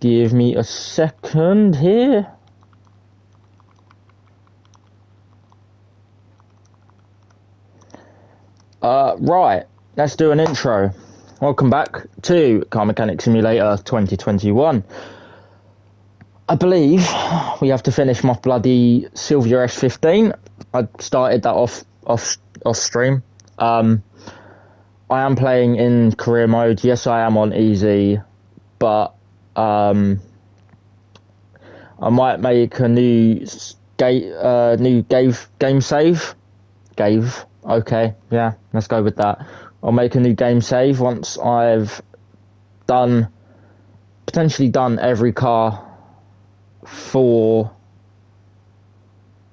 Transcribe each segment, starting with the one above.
Give me a second here. Right, let's do an intro. Welcome back to Car Mechanic Simulator 2021. I believe we have to finish my bloody Silvia S15. I started that off stream. I am playing in career mode. Yes, I am on easy, but I might make a new game save. Okay, yeah, let's go with that. I'll make a new game save once I've potentially done every car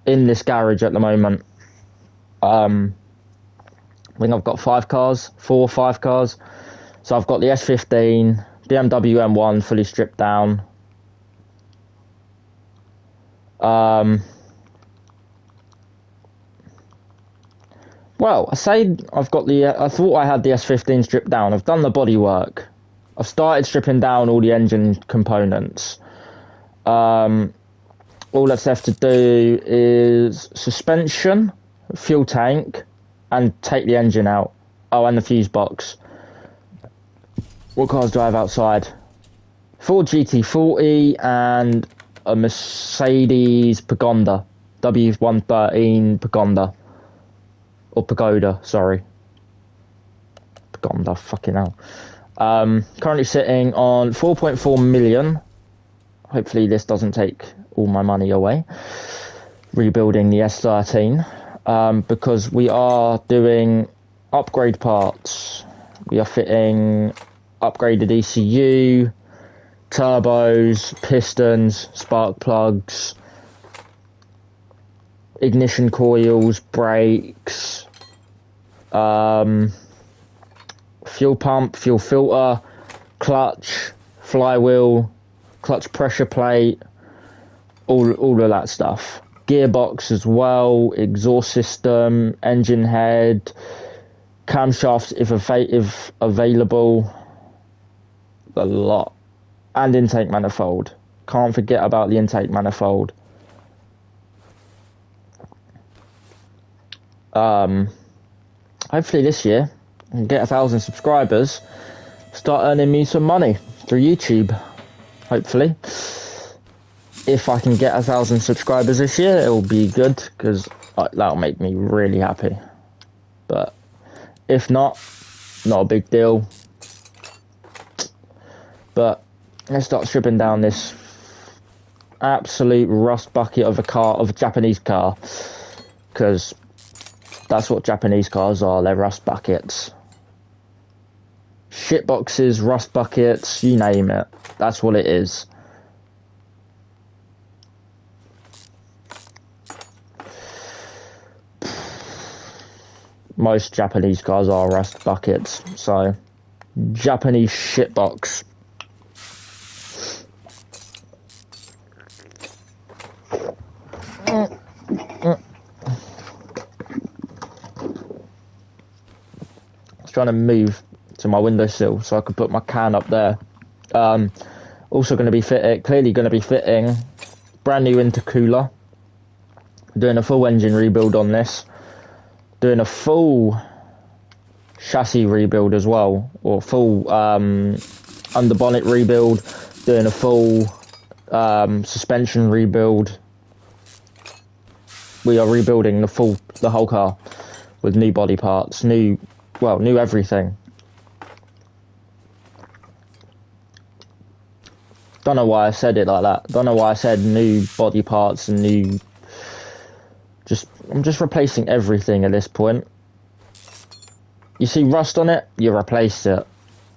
in this garage at the moment. I think I've got 5 cars. So I've got the S15, BMW M1 fully stripped down. Well, I say I've got I thought I had the S15 stripped down. I've done the body work. I've started stripping down all the engine components. All that's left to do is suspension, fuel tank, and take the engine out. Oh, and the fuse box. What cars do I have outside? Ford GT40 and a Mercedes Pagonda. W113 Pagonda. Or Pagoda, sorry. Pagonda, fucking hell. Currently sitting on 4.4 million. Hopefully this doesn't take all my money away. Rebuilding the S13. Because we are doing upgrade parts. We are fitting upgraded ECU, turbos, pistons, spark plugs, ignition coils, brakes, fuel pump, fuel filter, clutch, flywheel, clutch pressure plate, all of that stuff. Gearbox as well, exhaust system, engine head, camshafts if available, a lot, and intake manifold. Can't forget about the intake manifold. Hopefully this year I can get 1,000 subscribers, start earning me some money through YouTube. Hopefully, if I can get 1,000 subscribers this year, it'll be good, because that'll make me really happy. But if not a big deal. But let's start stripping down this absolute rust bucket of a Japanese car, because that's what Japanese cars are. They're rust buckets. Shit boxes, rust buckets, you name it. That's what it is. Most Japanese cars are rust buckets. So, Japanese shit box. Trying to move to my windowsill so I can put my can up there. Also going to be fitting brand new intercooler. Doing a full engine rebuild on this. Doing a full chassis rebuild as well, or full under bonnet rebuild. Doing a full suspension rebuild. We are rebuilding the whole car with new body parts, new everything. Don't know why I said it like that. Don't know why I said new body parts and new... I'm just replacing everything at this point. You see rust on it, you replace it.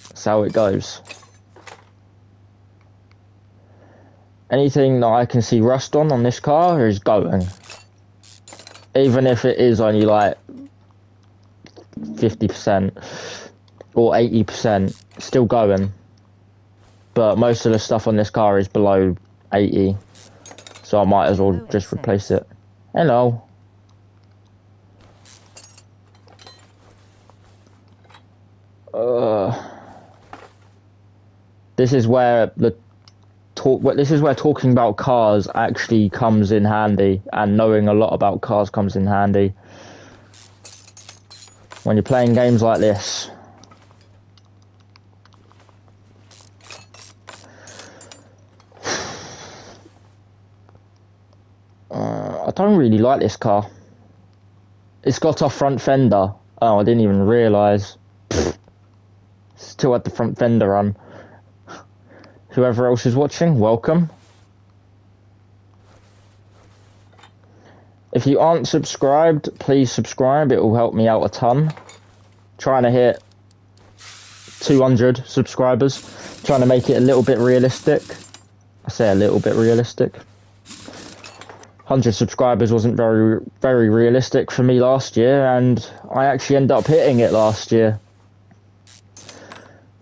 That's how it goes. Anything that I can see rust on this car is going. Even if it is only like 50% or 80%, still going. But most of the stuff on this car is below 80, so I might as well just replace it. Hello. This is where This is where talking about cars actually comes in handy, and knowing a lot about cars comes in handy. When you're playing games like this. I don't really like this car. It's got a front fender. Oh, I didn't even realise. Still had the front fender on. Whoever else is watching, welcome. If you aren't subscribed, please subscribe. It will help me out a ton. Trying to hit 200 subscribers. Trying to make it a little bit realistic. I say a little bit realistic. 100 subscribers wasn't very realistic for me last year, and I actually ended up hitting it last year.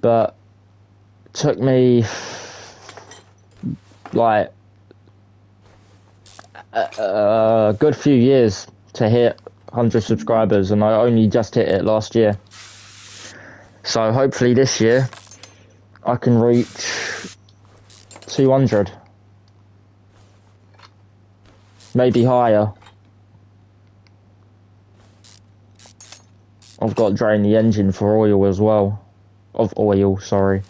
But it took me like a good few years to hit 100 subscribers, and I only just hit it last year. So hopefully this year I can reach 200. Maybe higher. I've got to drain the engine for oil as well. Of oil, sorry.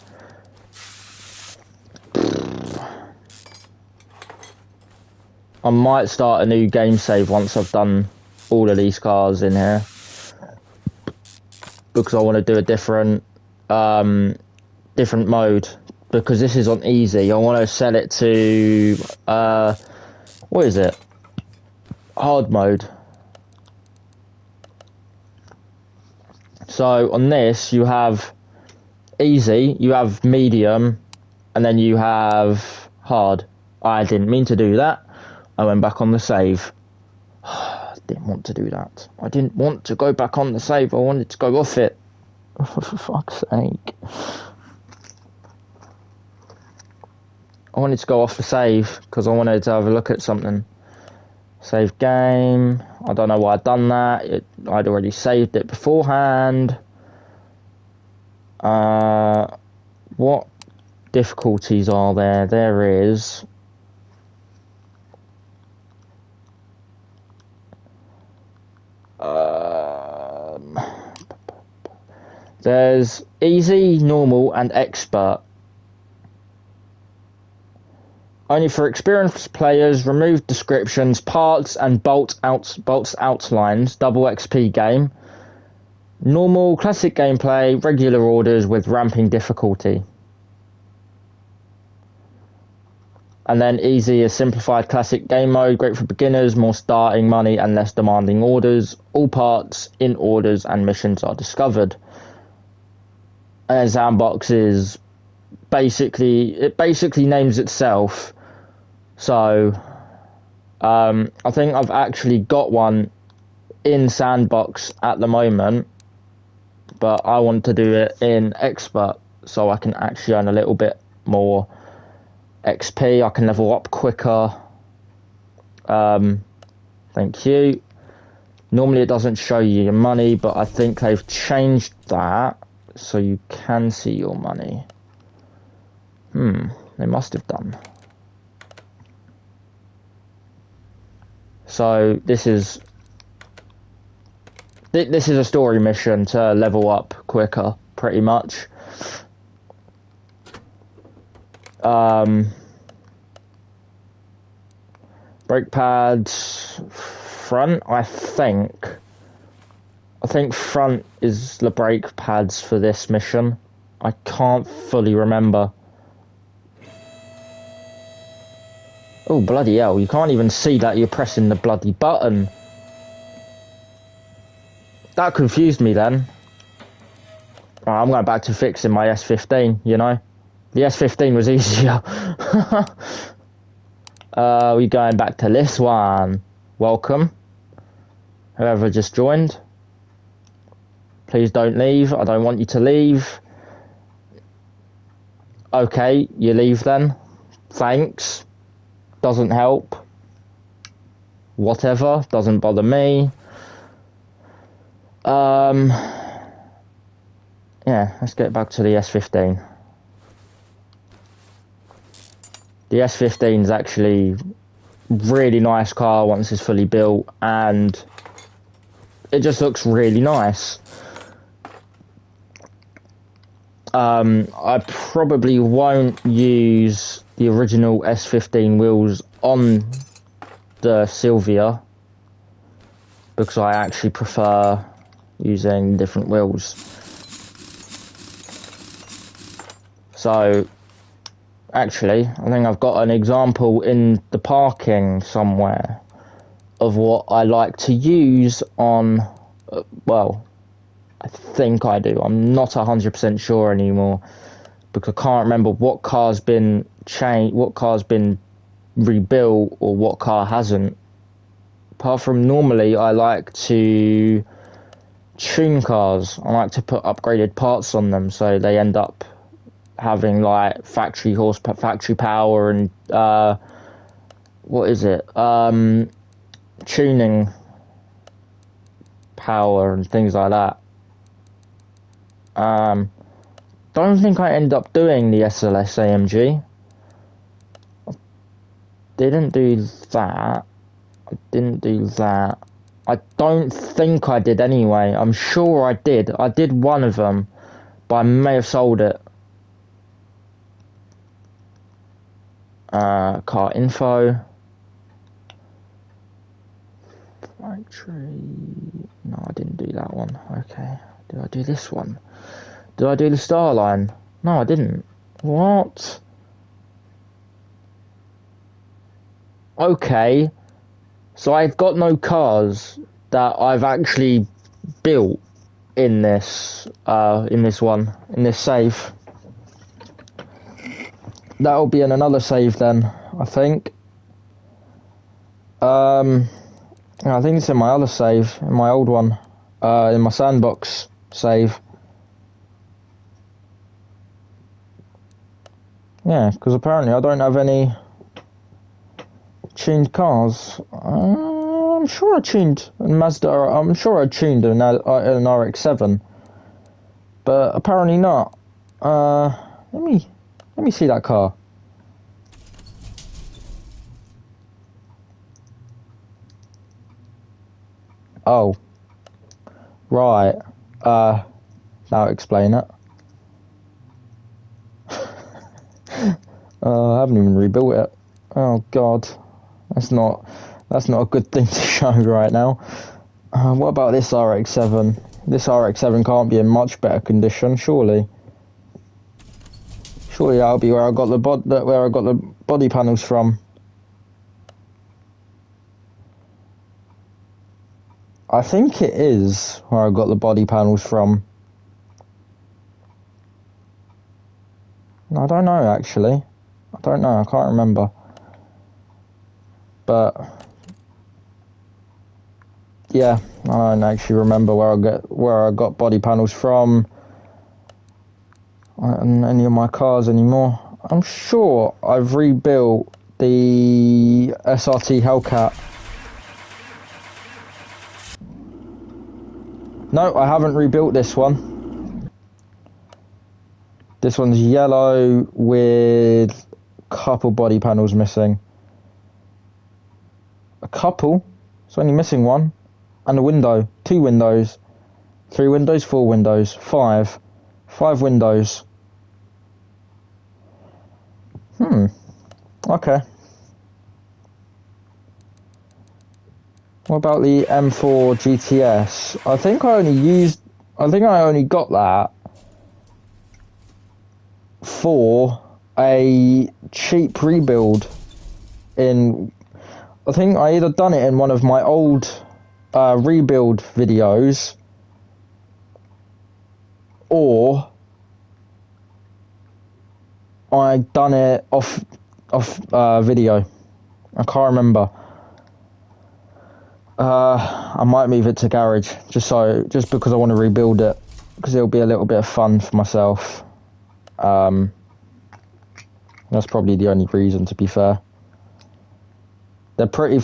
I might start a new game save once I've done all of these cars in here, because I want to do a different mode, because this is on easy. I want to set it to what is it? Hard mode. So on this you have easy, you have medium, and then you have hard. I didn't mean to do that. I went back on the save. I didn't want to do that. I didn't want to go back on the save. I wanted to go off it. Oh, for fuck's sake. I wanted to go off the save because I wanted to have a look at something. Save game. I don't know why I'd done that. I'd already saved it beforehand. What difficulties are there? There is... there's easy, normal, and expert. Only for experienced players. Remove descriptions, parts, and bolts outlines. Double XP game. Normal, classic gameplay. Regular orders with ramping difficulty. And then easy is simplified classic game mode. Great for beginners. More starting money and less demanding orders. All parts in orders and missions are discovered. And Sandbox is basically names itself. So I think I've actually got one in Sandbox at the moment, but I want to do it in Expert so I can actually earn a little bit more XP. I can level up quicker. Thank you. Normally it doesn't show you your money, but I think they've changed that so you can see your money. They must have done. So this is a story mission to level up quicker, pretty much. Brake pads, front, I think front is the brake pads for this mission. I can't fully remember. Oh, bloody hell, you can't even see that you're pressing the bloody button. That confused me then. Right, I'm going back to fixing my S15, you know. The S15 was easier. We're going back to this one. Welcome. Whoever just joined. Please don't leave. I don't want you to leave. Okay, you leave then. Thanks. Doesn't help. Whatever. Doesn't bother me. Yeah, let's get back to the S15. The S15 is actually really nice car once it's fully built, and it just looks really nice. I probably won't use the original S15 wheels on the Sylvia because I actually prefer using different wheels. So actually, I think I've got an example in the parking somewhere of what I like to use on, well, I think I do. I'm not 100% sure anymore because I can't remember what car's been changed, what car's been rebuilt, or what car hasn't. Apart from normally, I like to tune cars. I like to put upgraded parts on them so they end up having like factory horsepower, factory power, and what is it? Tuning power and things like that. Don't think I end up doing the SLS AMG. Didn't do that. I didn't do that. I don't think I did anyway. I'm sure I did. I did one of them, but I may have sold it. Car info. Factory. No, I didn't do that one. Okay. Did I do this one? Did I do the Starline? No, I didn't. What? Okay. So I've got no cars that I've actually built in this save. That'll be in another save then, I think. I think it's in my other save, in my old one, in my sandbox save. Yeah, because apparently I don't have any tuned cars. I'm sure I tuned a Mazda. I'm sure I tuned an RX-7, but apparently not. Let me see that car. Oh, right. Now explain it. I haven't even rebuilt it. Oh God, that's not a good thing to show right now. What about this RX-7? This RX-7 can't be in much better condition, surely. Surely that'll be where I got the body panels from. I think it is where I got the body panels from. I don't know actually. I don't know. I can't remember. But yeah, I don't actually remember where I got body panels from on any of my cars anymore. I'm sure I've rebuilt the SRT Hellcat. No, I haven't rebuilt this one. This one's yellow with a couple body panels missing. A couple? It's only missing one. And a window. 2 windows. 3 windows, 4 windows. 5. 5 windows. Okay. What about the M4 GTS? I think I only got that for a cheap rebuild I think I either done it in one of my old rebuild videos, or I done it off video. I can't remember. I might move it to garage just because I want to rebuild it, because it'll be a little bit of fun for myself. That's probably the only reason, to be fair. They're pretty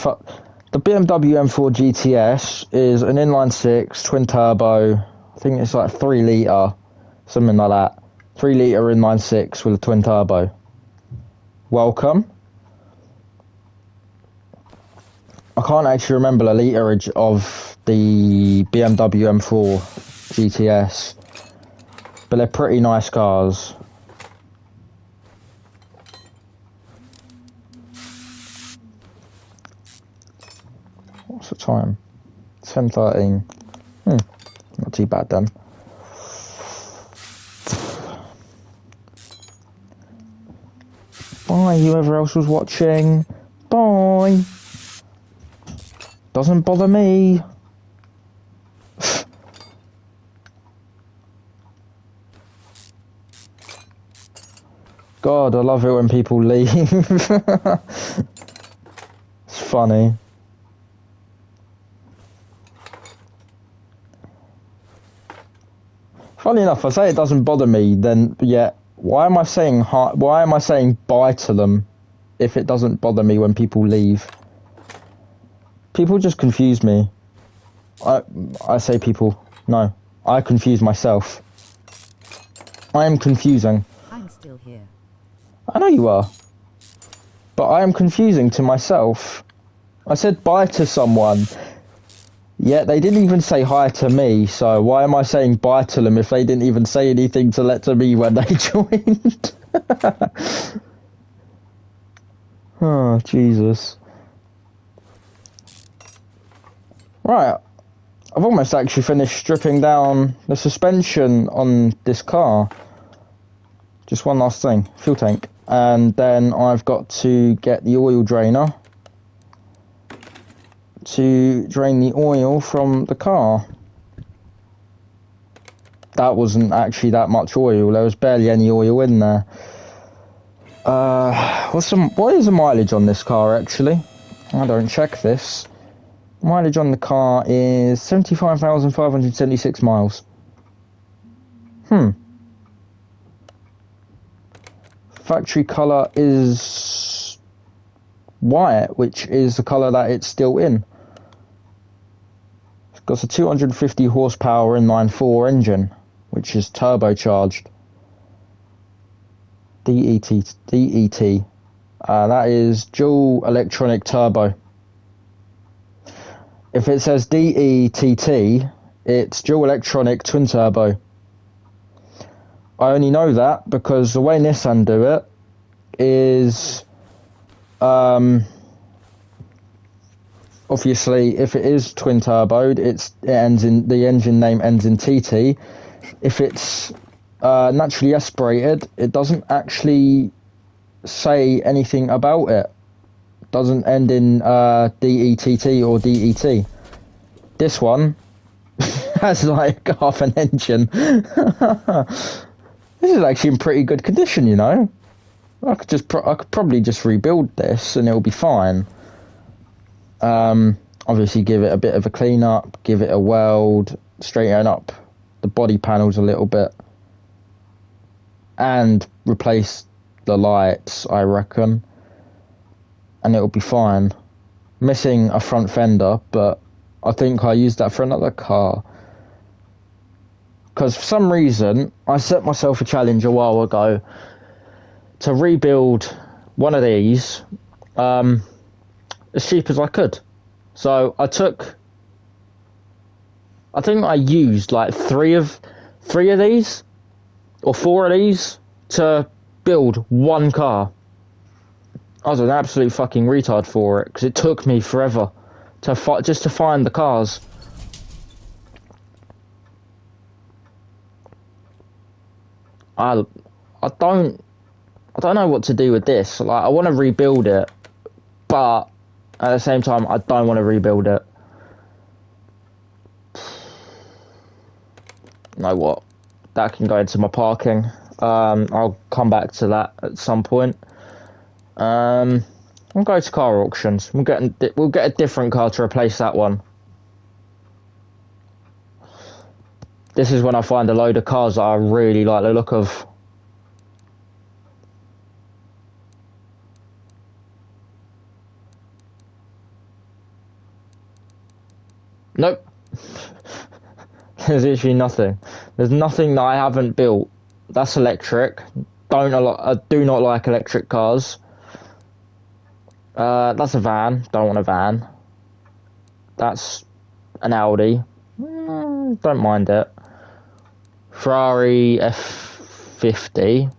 The BMW M4 GTS is an inline 6 twin turbo. I think it's like 3 litre, something like that. 3 litre inline 6 with a twin turbo. Welcome. I can't actually remember the literage of the BMW M4 GTS, but they're pretty nice cars. What's the time? 10:13. Not too bad then. Bye, whoever else was watching. Bye. Doesn't bother me. God, I love it when people leave. It's funny. Funny enough, I say it doesn't bother me, then yeah, why am I saying bye to them if it doesn't bother me when people leave? People just confuse me. I say people. No, I confuse myself. I am confusing. I'm still here. I know you are. But I am confusing to myself. I said bye to someone. Yet they didn't even say hi to me, so why am I saying bye to them if they didn't even say anything to me when they joined? Oh, Jesus. Right, I've almost actually finished stripping down the suspension on this car. Just one last thing, fuel tank. And then I've got to get the oil drainer to drain the oil from the car. That wasn't actually that much oil, there was barely any oil in there. What is the mileage on this car actually? I don't check this. Mileage on the car is 75,576 miles. Factory colour is white, which is the colour that it's still in. It's got a 250 horsepower inline-4 engine, which is turbocharged. DET. That is dual electronic turbo. If it says DETT, it's dual electronic twin turbo. I only know that because the way Nissan do it is, obviously, if it is twin turboed, the engine name ends in TT. If it's naturally aspirated, it doesn't actually say anything about it. Doesn't end in DETT or DET. This one has like half an engine. This is actually in pretty good condition, you know. I could probably just rebuild this and it'll be fine. Obviously give it a bit of a clean up, give it a weld, straighten up the body panels a little bit, and replace the lights, I reckon, and it'll be fine. Missing a front fender, but I think I used that for another car. Because for some reason, I set myself a challenge a while ago to rebuild one of these as cheap as I could. So I think I used like three of these or four of these to build one car. I was an absolute fucking retard for it because it took me forever just to find the cars. I don't know what to do with this. Like, I want to rebuild it, but at the same time, I don't want to rebuild it. You know what? That can go into my parking. I'll come back to that at some point. We'll go to car auctions. We'll get a different car to replace that one. This is when I find a load of cars that I really like the look of. Nope. There's literally nothing. There's nothing that I haven't built. That's electric. I do not like electric cars. That's a van. Don't want a van. That's an Audi. Don't mind it. Ferrari F50.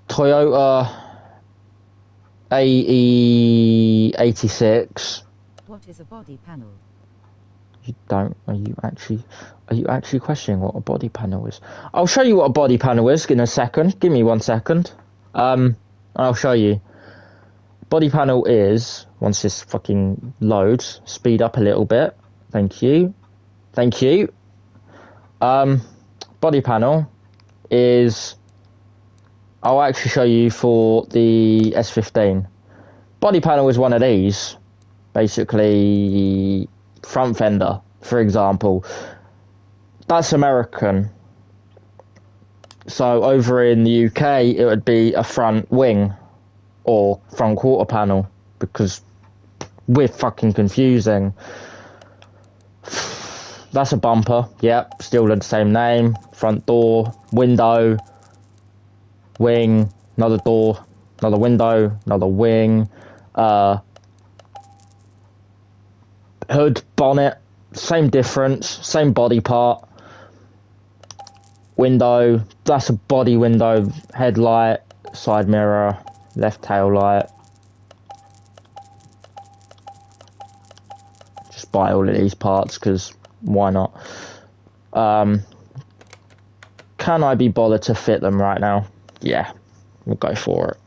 Toyota AE86. What is a body panel? Are you actually questioning what a body panel is? I'll show you what a body panel is in a second. Give me 1 second. I'll show you. Body panel is, once this fucking loads, speed up a little bit. Thank you. Thank you. Body panel is, I'll actually show you for the S15. Body panel is one of these. Basically, front fender, for example. That's American. So over in the UK, it would be a front wing or front quarter panel, because we're fucking confusing. That's a bumper. Yep, still the same name. Front door, window, wing, another door, another window, another wing, hood, bonnet, same difference, same body part. Window, that's a body window, headlight, side mirror, left tail light. Just buy all of these parts, because why not? Can I be bothered to fit them right now? Yeah, we'll go for it.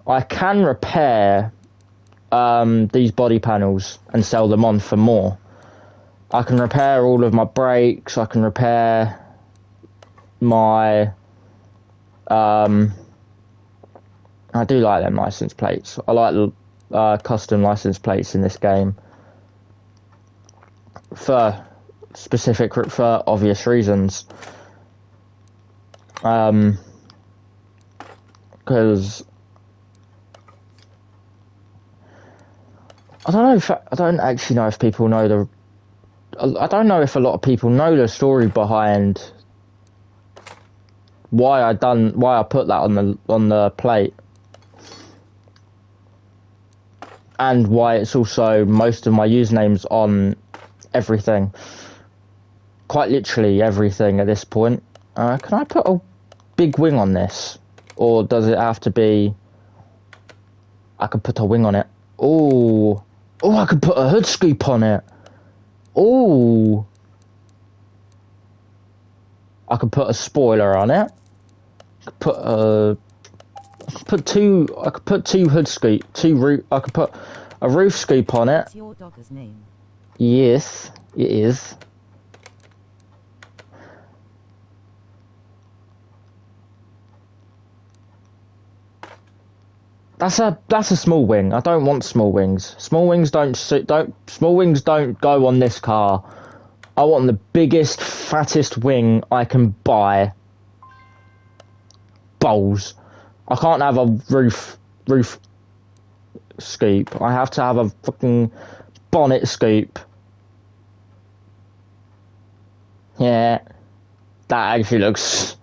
I can repair these body panels and sell them on for more. I can repair all of my brakes. I can repair my I do like them license plates. I like the custom license plates in this game for obvious reasons. Because I don't actually know if people know I don't know if a lot of people know the story behind why I put that on the plate, and why it's also most of my usernames on everything, quite literally everything at this point. Can I put a big wing on this, or does it have to be? I could put a wing on it. Oh, I could put a hood scoop on it. Oh, I could put a spoiler on it. I could put two hood scoop, I could put a roof scoop on it. What's your dogger's name? Yes, it is. That's a small wing. I don't want small wings. Small wings don't go on this car. I want the biggest, fattest wing I can buy. Bowls. I can't have a roof scoop. I have to have a fucking bonnet scoop. Yeah, that actually looks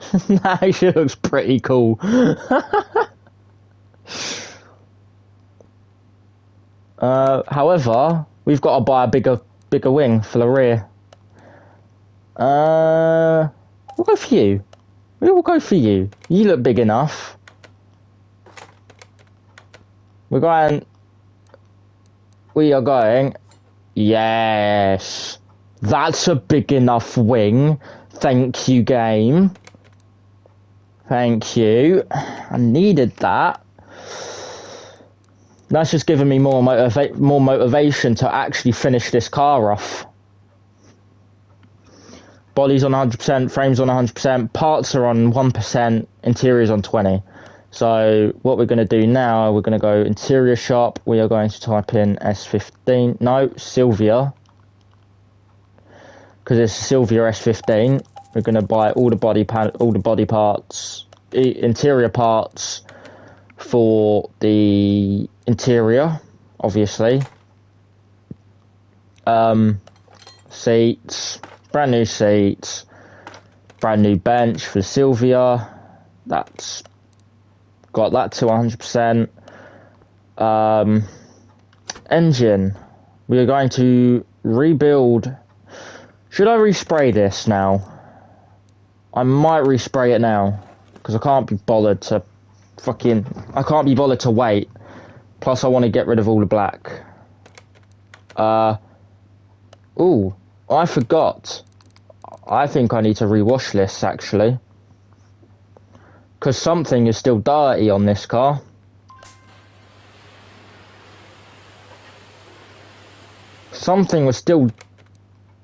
pretty cool. However, we've got to buy a bigger wing for the rear. We'll go for you. We will go for you. You look big enough. We are going. Yes. That's a big enough wing. Thank you, game. Thank you. I needed that. That's just giving me more motivation to actually finish this car off. Body's on 100%, frame's on 100%, parts are on 1%, interior's on 20%. So what we're going to do now, we're going to go interior shop. We are going to type in S15. No, Sylvia. Because it's Sylvia S15. We're going to buy all the body parts, interior parts for the interior, obviously. Seats, brand new seats, brand new bench for Sylvia. That's got that to 100%. Engine. We are going to rebuild. Should I respray this now? I might respray it now because I can't be bothered to I can't be bothered to wait. Plus I want to get rid of all the black. Ooh, I forgot. I think I need to rewash this actually. Because something is still dirty on this car. Something was still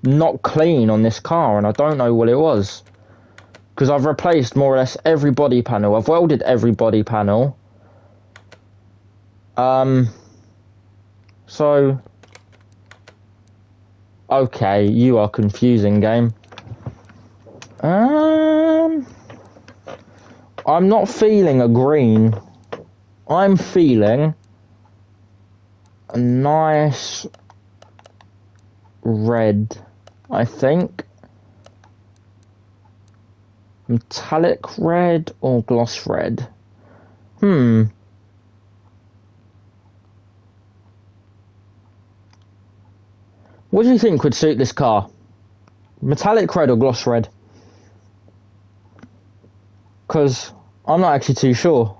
not clean on this car and I don't know what it was. Because I've replaced more or less every body panel. I've welded every body panel. So... Okay, you are confusing, game. I'm not feeling a green. I'm feeling a nice red, I think. Metallic red or gloss red? What do you think would suit this car? Metallic red or gloss red? Because I'm not actually too sure.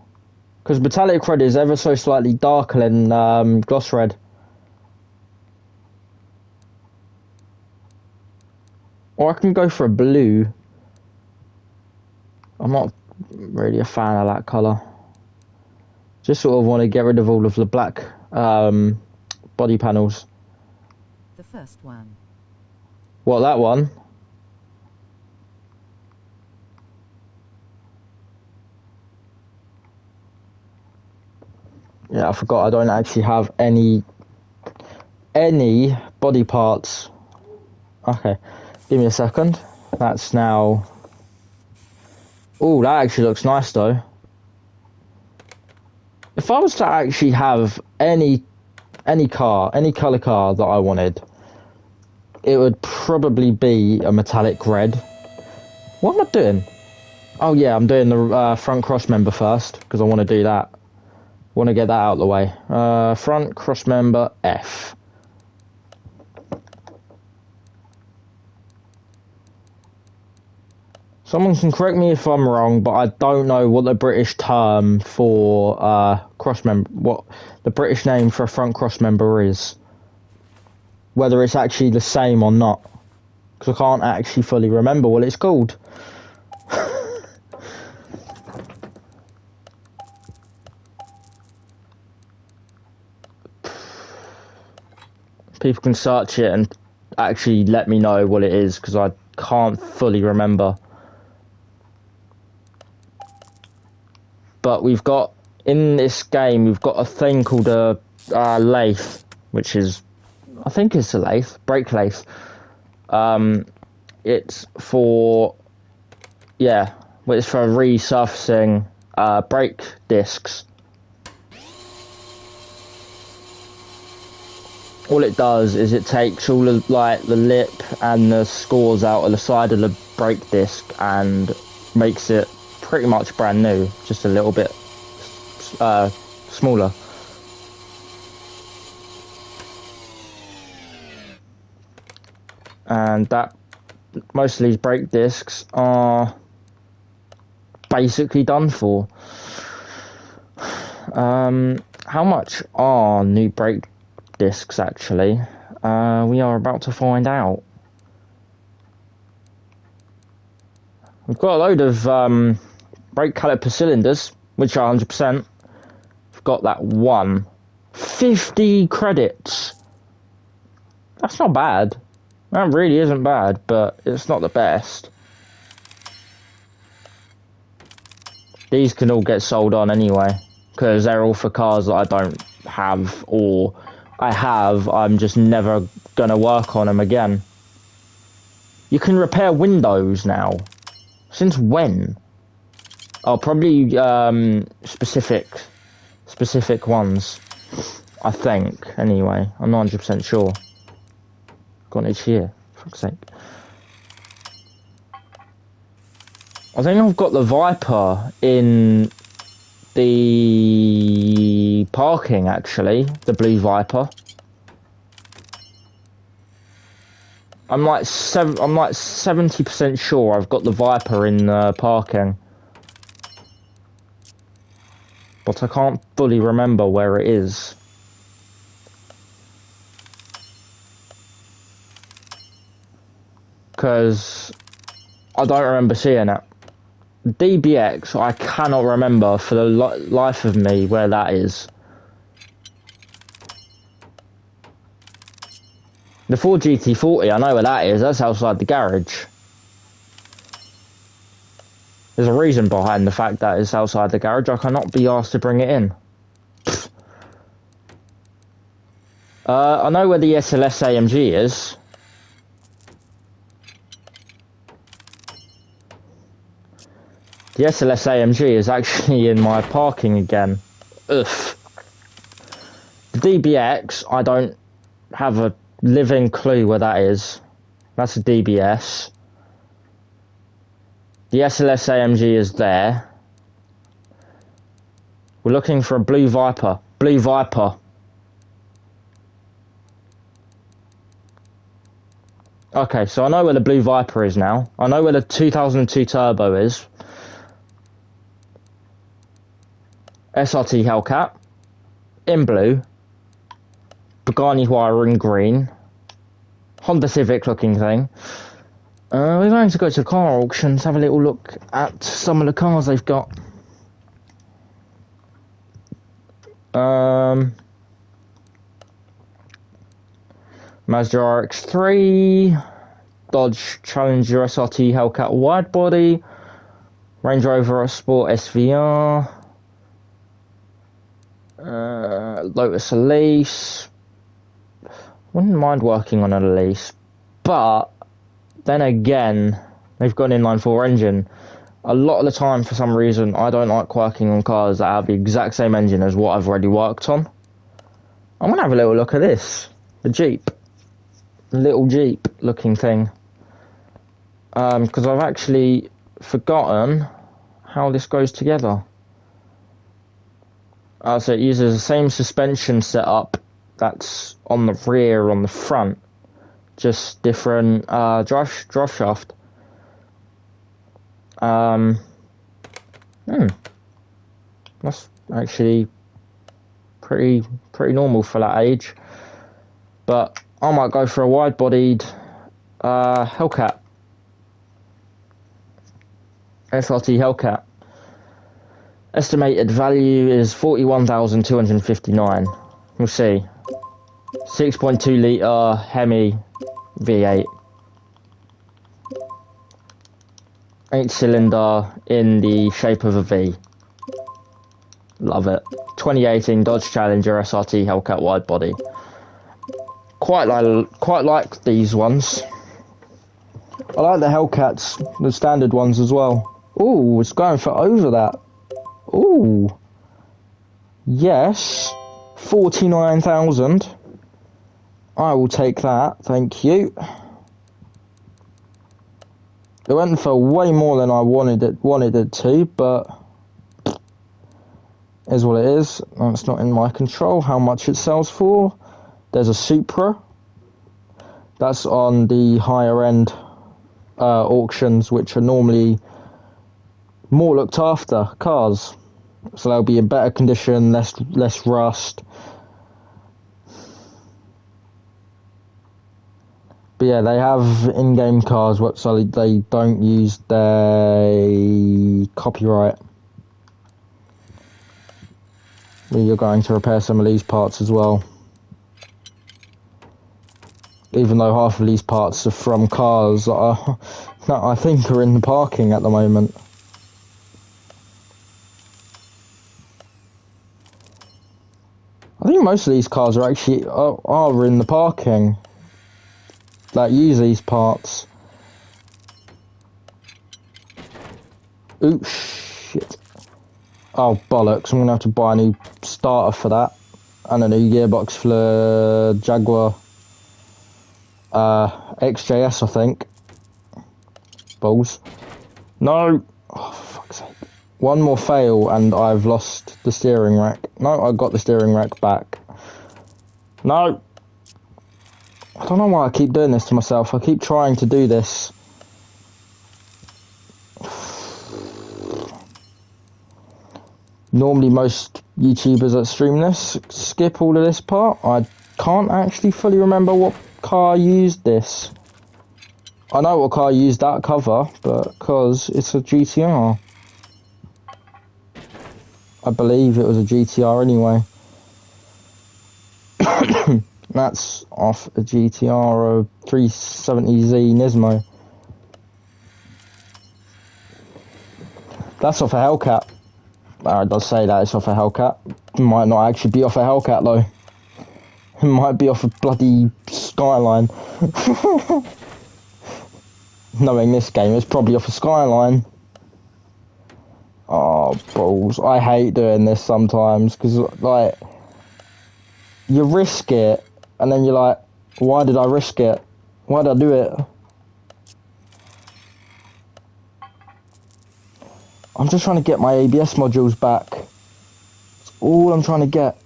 Because metallic red is ever so slightly darker than gloss red. Or I can go for a blue. I'm not really a fan of that colour. Just sort of want to get rid of all of the black body panels. The first one. What, that one? Yeah, I forgot I don't actually have any body parts. Okay, give me a second. That's now... Oh, that actually looks nice though. If I was to actually have any colour car that I wanted, it would probably be a metallic red. What am I doing? Oh yeah, I'm doing the front cross member first, because I want to do that. Want to get that out of the way. Front cross member F. Someone can correct me if I'm wrong, but I don't know what the British term for cross member, what the British name for a front cross member is. Whether it's actually the same or not, because I can't actually fully remember what it's called. People can search it and actually let me know what it is, because I can't fully remember. But we've got, in this game, we've got a thing called a lathe, which is, I think it's a lathe, brake lathe. It's for, yeah, it's for resurfacing brake discs. All it does is it takes all of like the lip and the scores out of the side of the brake disc and makes it pretty much brand new, just a little bit smaller. And that most of these brake discs are basically done for. How much are new brake discs actually? We are about to find out. We've got a load of brake caliper cylinders, which are 100%. We've got that one. 50 credits. That's not bad. That really isn't bad, but it's not the best. These can all get sold on anyway, because they're all for cars that I don't have, or I have, I'm just never gonna work on them again. You can repair windows now. Since when? Oh, probably specific ones, I think. Anyway, I'm not 100% sure. Got an itch here, for fuck's sake. I think I've got the Viper in the parking, actually, the Blue Viper. I'm like 70% sure I've got the Viper in parking, but I can't fully remember where it is. Because I don't remember seeing it. DBX, I cannot remember for the life of me where that is. The Ford GT40, I know where that is. That's outside the garage. There's a reason behind the fact that it's outside the garage. I cannot be asked to bring it in. I know where the SLS AMG is. The SLS AMG is actually in my parking again. Ugh. The DBX, I don't have a living clue where that is. That's a DBS. The SLS AMG is there. We're looking for a Blue Viper. Blue Viper. Okay, so I know where the Blue Viper is now. I know where the 2002 Turbo is. SRT Hellcat. In blue. Pagani Huayra in green. Honda Civic looking thing. We're going to go to the car auctions, have a little look at some of the cars they've got. Mazda RX-3, Dodge Challenger SRT Hellcat widebody, Range Rover Sport SVR, Lotus Elise. Wouldn't mind working on a lease, but then again, they've got an inline-4 engine. A lot of the time, for some reason, I don't like working on cars that have the exact same engine as what I've already worked on. I'm gonna have a little look at this, the Jeep. Little Jeep looking thing, because I've actually forgotten how this goes together. So it uses the same suspension setup that's on the rear, on the front, just different drive shaft. That's actually pretty normal for that age, but I might go for a wide-bodied Hellcat, SRT Hellcat. Estimated value is 41,259. We'll see. 6.2 litre Hemi V8. 8-cylinder in the shape of a V. Love it. 2018 Dodge Challenger SRT Hellcat widebody. Quite like these ones. I like the Hellcats, the standard ones as well. Ooh, it's going for over that. Ooh. Yes. 49,000. I will take that, thank you. It went for way more than I wanted it to, but is what it is. It's not in my control how much it sells for. There's a Supra. That's on the higher end auctions, which are normally more looked after cars. So they'll be in better condition, less rust. But yeah, they have in-game cars, so they don't use their copyright. You're going to repair some of these parts as well. Even though half of these parts are from cars that I think are in the parking at the moment. I think most of these cars are actually are in the parking that use these parts. Ooh, shit. Oh, bollocks. I'm going to have to buy a new starter for that. And a new gearbox for the Jaguar XJS, I think. Balls. No! Oh, for fuck's sake. One more fail and I've lost the steering rack. No, I got the steering rack back. No! I don't know why I keep doing this to myself. I keep trying to do this. Normally most YouTubers that stream this skip all of this part. I can't actually fully remember what car used this. I know what car used that cover, but because it's a GTR. I believe it was a GTR anyway. That's off a GTR, a 370Z Nismo. That's off a Hellcat. It does say that it's off a Hellcat. It might not actually be off a Hellcat though. It might be off a bloody Skyline. Knowing this game, it's probably off a Skyline. Oh, balls. I hate doing this sometimes, because, like, you risk it, and then you're like, why did I risk it? Why did I do it? I'm just trying to get my ABS modules back. That's all I'm trying to get.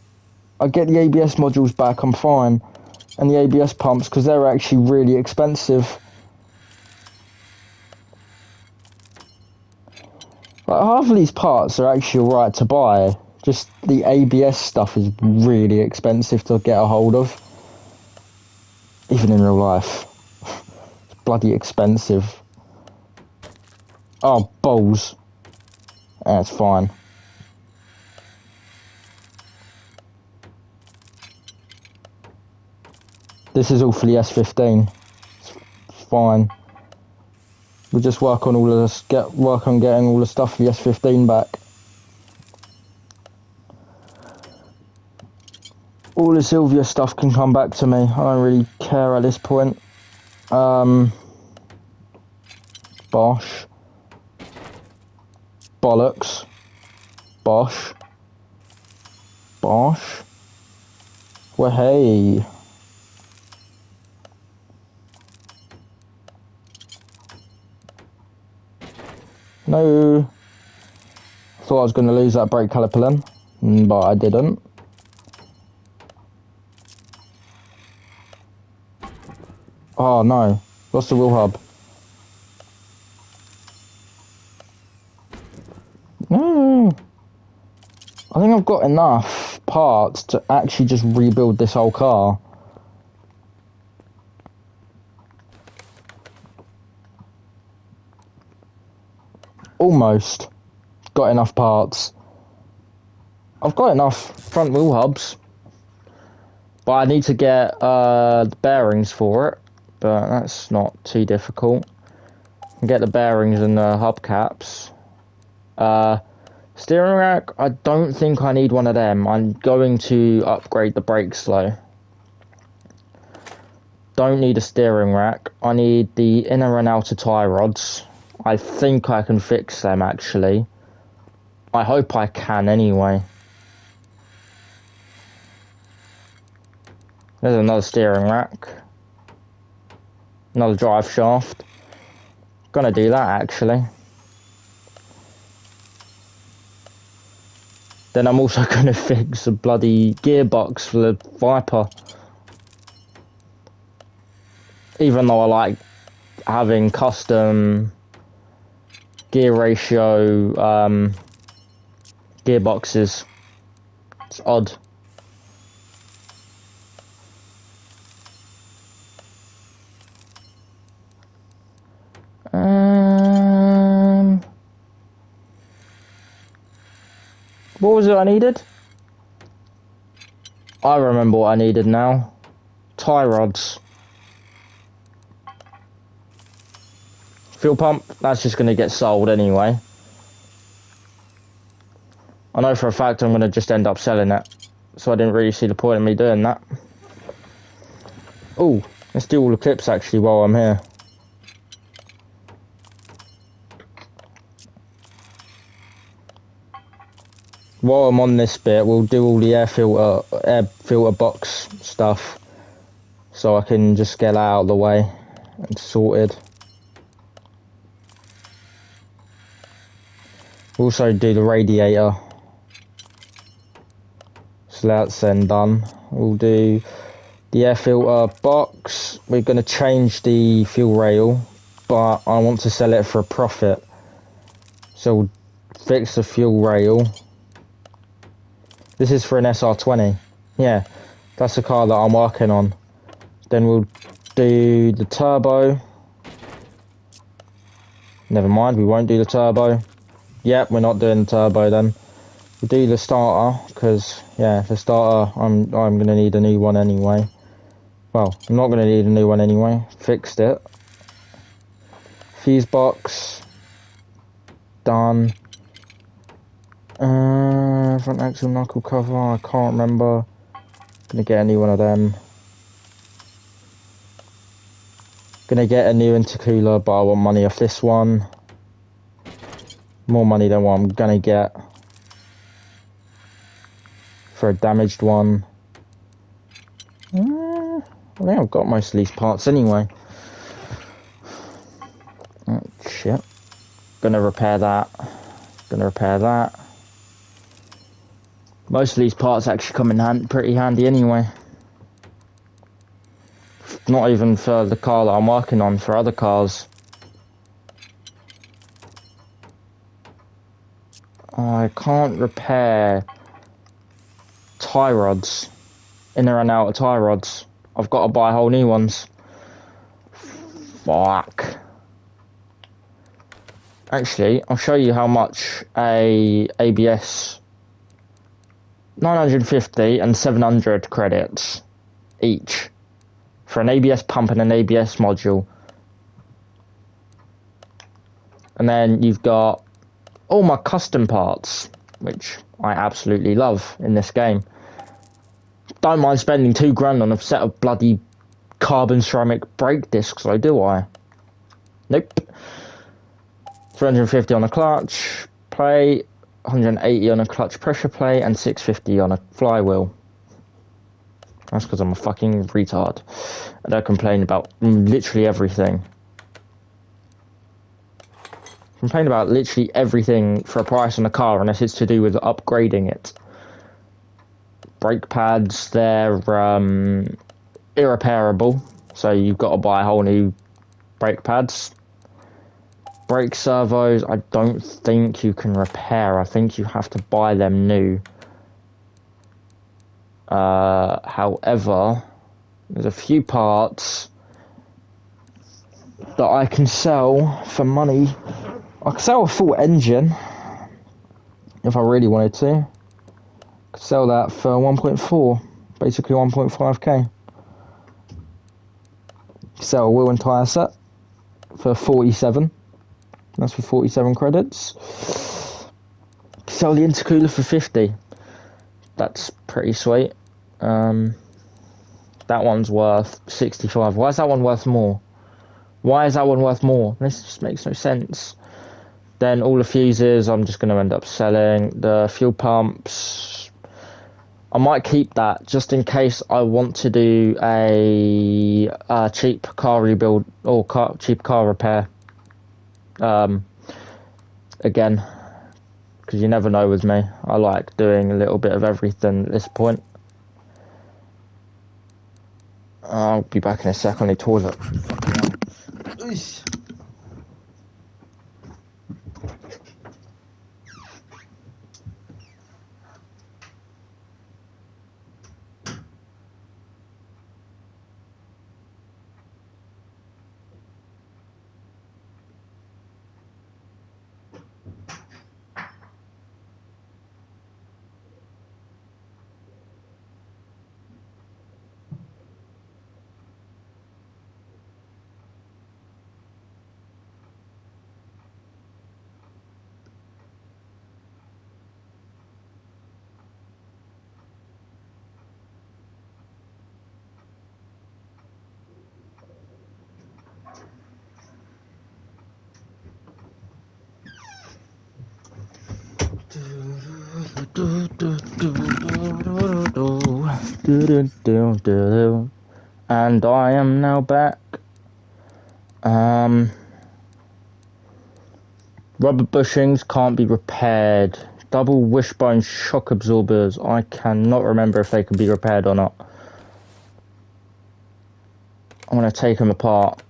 I get the ABS modules back, I'm fine. And the ABS pumps, because they're actually really expensive. Like, half of these parts are actually alright to buy. Just the ABS stuff is really expensive to get a hold of. Even in real life. It's bloody expensive. Oh, balls. That's fine. This is all for the S15. It's fine. We'll just work on all of this, work on getting all the stuff for the S15 back. All the Sylvia stuff can come back to me. I don't really care at this point. Bosh. Bollocks. Bosh. Bosh. Well, hey. No. Thought I was going to lose that brake caliper then, but I didn't. Oh no, lost the wheel hub. No. I think I've got enough parts to actually just rebuild this whole car. Almost got enough parts. I've got enough front wheel hubs, but I need to get the bearings for it, but that's not too difficult. Get the bearings and the hubcaps. Steering rack, I don't think I need one of them. I'm going to upgrade the brakes though. Don't need a steering rack. I need the inner and outer tie rods. I think I can fix them actually. I hope I can anyway. There's another steering rack. Another drive shaft. Gonna do that actually. Then I'm also gonna fix a bloody gearbox for the Viper. Even though I like having custom gear ratio gearboxes. It's odd. What was it I needed? I remember what I needed now. Tie rods. Fuel pump, that's just going to get sold anyway. I know for a fact I'm going to just end up selling it. So I didn't really see the point of me doing that. Oh, let's do all the clips actually while I'm here. While I'm on this bit, we'll do all the air filter box stuff, so I can just get that out of the way and sorted. Also do the radiator. So that's then done. We'll do the air filter box. We're going to change the fuel rail, but I want to sell it for a profit. So we'll fix the fuel rail. This is for an SR20. Yeah, that's the car that I'm working on. Then we'll do the turbo. Never mind, we won't do the turbo. Yep, we're not doing the turbo then. We'll do the starter, because, yeah, the starter, I'm going to need a new one anyway. Well, I'm not going to need a new one anyway. Fixed it. Fuse box. Done. Front axle knuckle cover, I can't remember. Gonna get a new one of them. Gonna get a new intercooler, but I want money off this one. More money than what I'm gonna get for a damaged one. I think I've got most of these parts anyway. Oh, shit. Gonna repair that. Gonna repair that. Most of these parts actually come in pretty handy anyway. Not even for the car that I'm working on, for other cars. I can't repair tie rods. Inner and outer tie rods. I've got to buy whole new ones. Fuck. Actually, I'll show you how much a ABS 950 and 700 credits each for an ABS pump and an ABS module. And then you've got all my custom parts, which I absolutely love in this game. Don't mind spending £2 on a set of bloody carbon ceramic brake discs, though, do I? Nope. 350 on a clutch plate, 180 on a clutch pressure plate, and 650 on a flywheel. That's because I'm a fucking retard. I don't complain about literally everything. Complain about literally everything for a price on a car unless it's to do with upgrading it. Brake pads, they're irreparable, so you've got to buy whole new brake pads. Brake servos, I don't think you can repair. I think you have to buy them new. However, there's a few parts that I can sell for money. I could sell a full engine if I really wanted to. I could sell that for 1.4, basically 1.5k. Sell a wheel and tyre set for 47. That's for 47 credits. Sell the intercooler for 50. That's pretty sweet. That one's worth 65. Why is that one worth more? Why is that one worth more? This just makes no sense. Then all the fuses I'm just going to end up selling. The fuel pumps, I might keep that just in case I want to do a cheap car rebuild or cheap car repair. Again, because you never know with me. I like doing a little bit of everything at this point. I'll be back in a sec on the toilet. And I am now back. Rubber bushings can't be repaired. Double wishbone shock absorbers. I cannot remember if they can be repaired or not. I'm going to take them apart,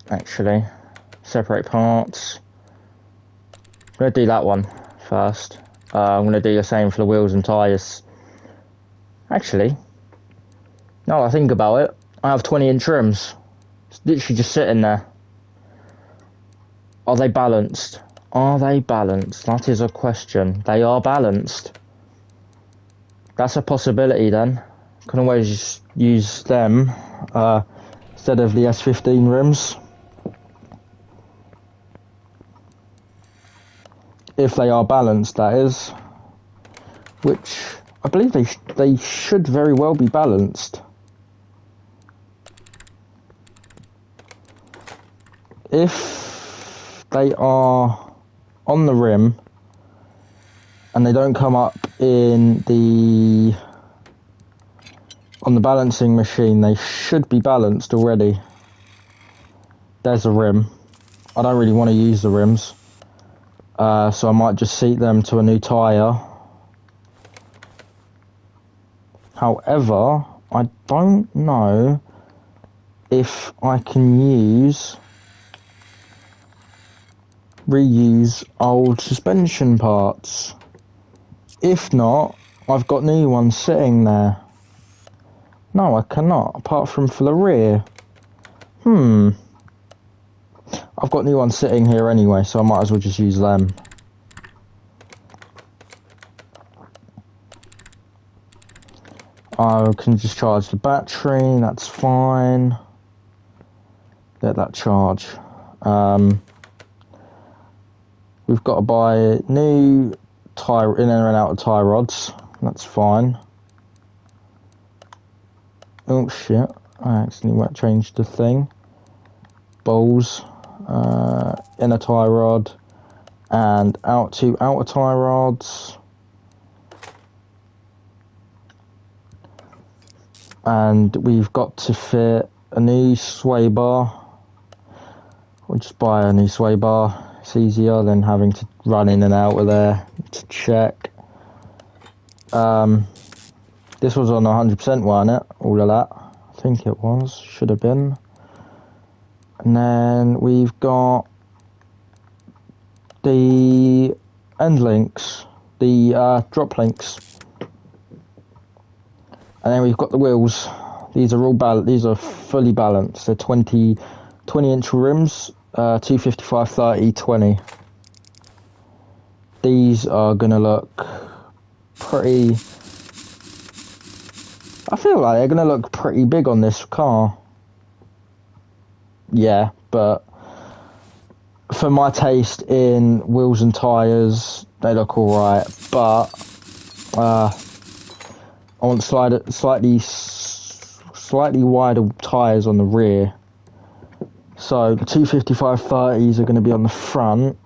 actually. Separate parts. I'm going to do that one first. I'm going to do the same for the wheels and tyres. Actually, now I think about it, I have 20-inch rims. It's literally just sitting there. Are they balanced? Are they balanced? That is a question. They are balanced. That's a possibility then. Can always use them instead of the S15 rims. If they are balanced, that is. Which, I believe they should very well be balanced. If they are on the rim and they don't come up on the balancing machine, they should be balanced already. There's a rim. I don't really want to use the rims, so I might just seat them to a new tyre. However, I don't know if I can reuse old suspension parts. If not, I've got new ones sitting there. No, I cannot, apart from for the rear. I've got new ones sitting here anyway, so I might as well just use them. I can just charge the battery, that's fine. Let that charge. We've got to buy new tyre in and out of tie rods. That's fine. Oh shit! I accidentally changed the thing. Balls, inner tie rod, and outer tie rods. And we've got to fit a new sway bar. We'll just buy a new sway bar. It's easier than having to run in and out of there to check. This was on 100%, wasn't it? All of that. I think it was. Should have been. And then we've got the end links. The drop links. And then we've got the wheels. These are all these are fully balanced. They're 20-inch rims. 255, 30, 20. These are gonna look pretty. I feel like they're gonna look pretty big on this car. Yeah, but for my taste in wheels and tyres, they look alright. But I want slightly wider tyres on the rear. So the 255/30s are going to be on the front,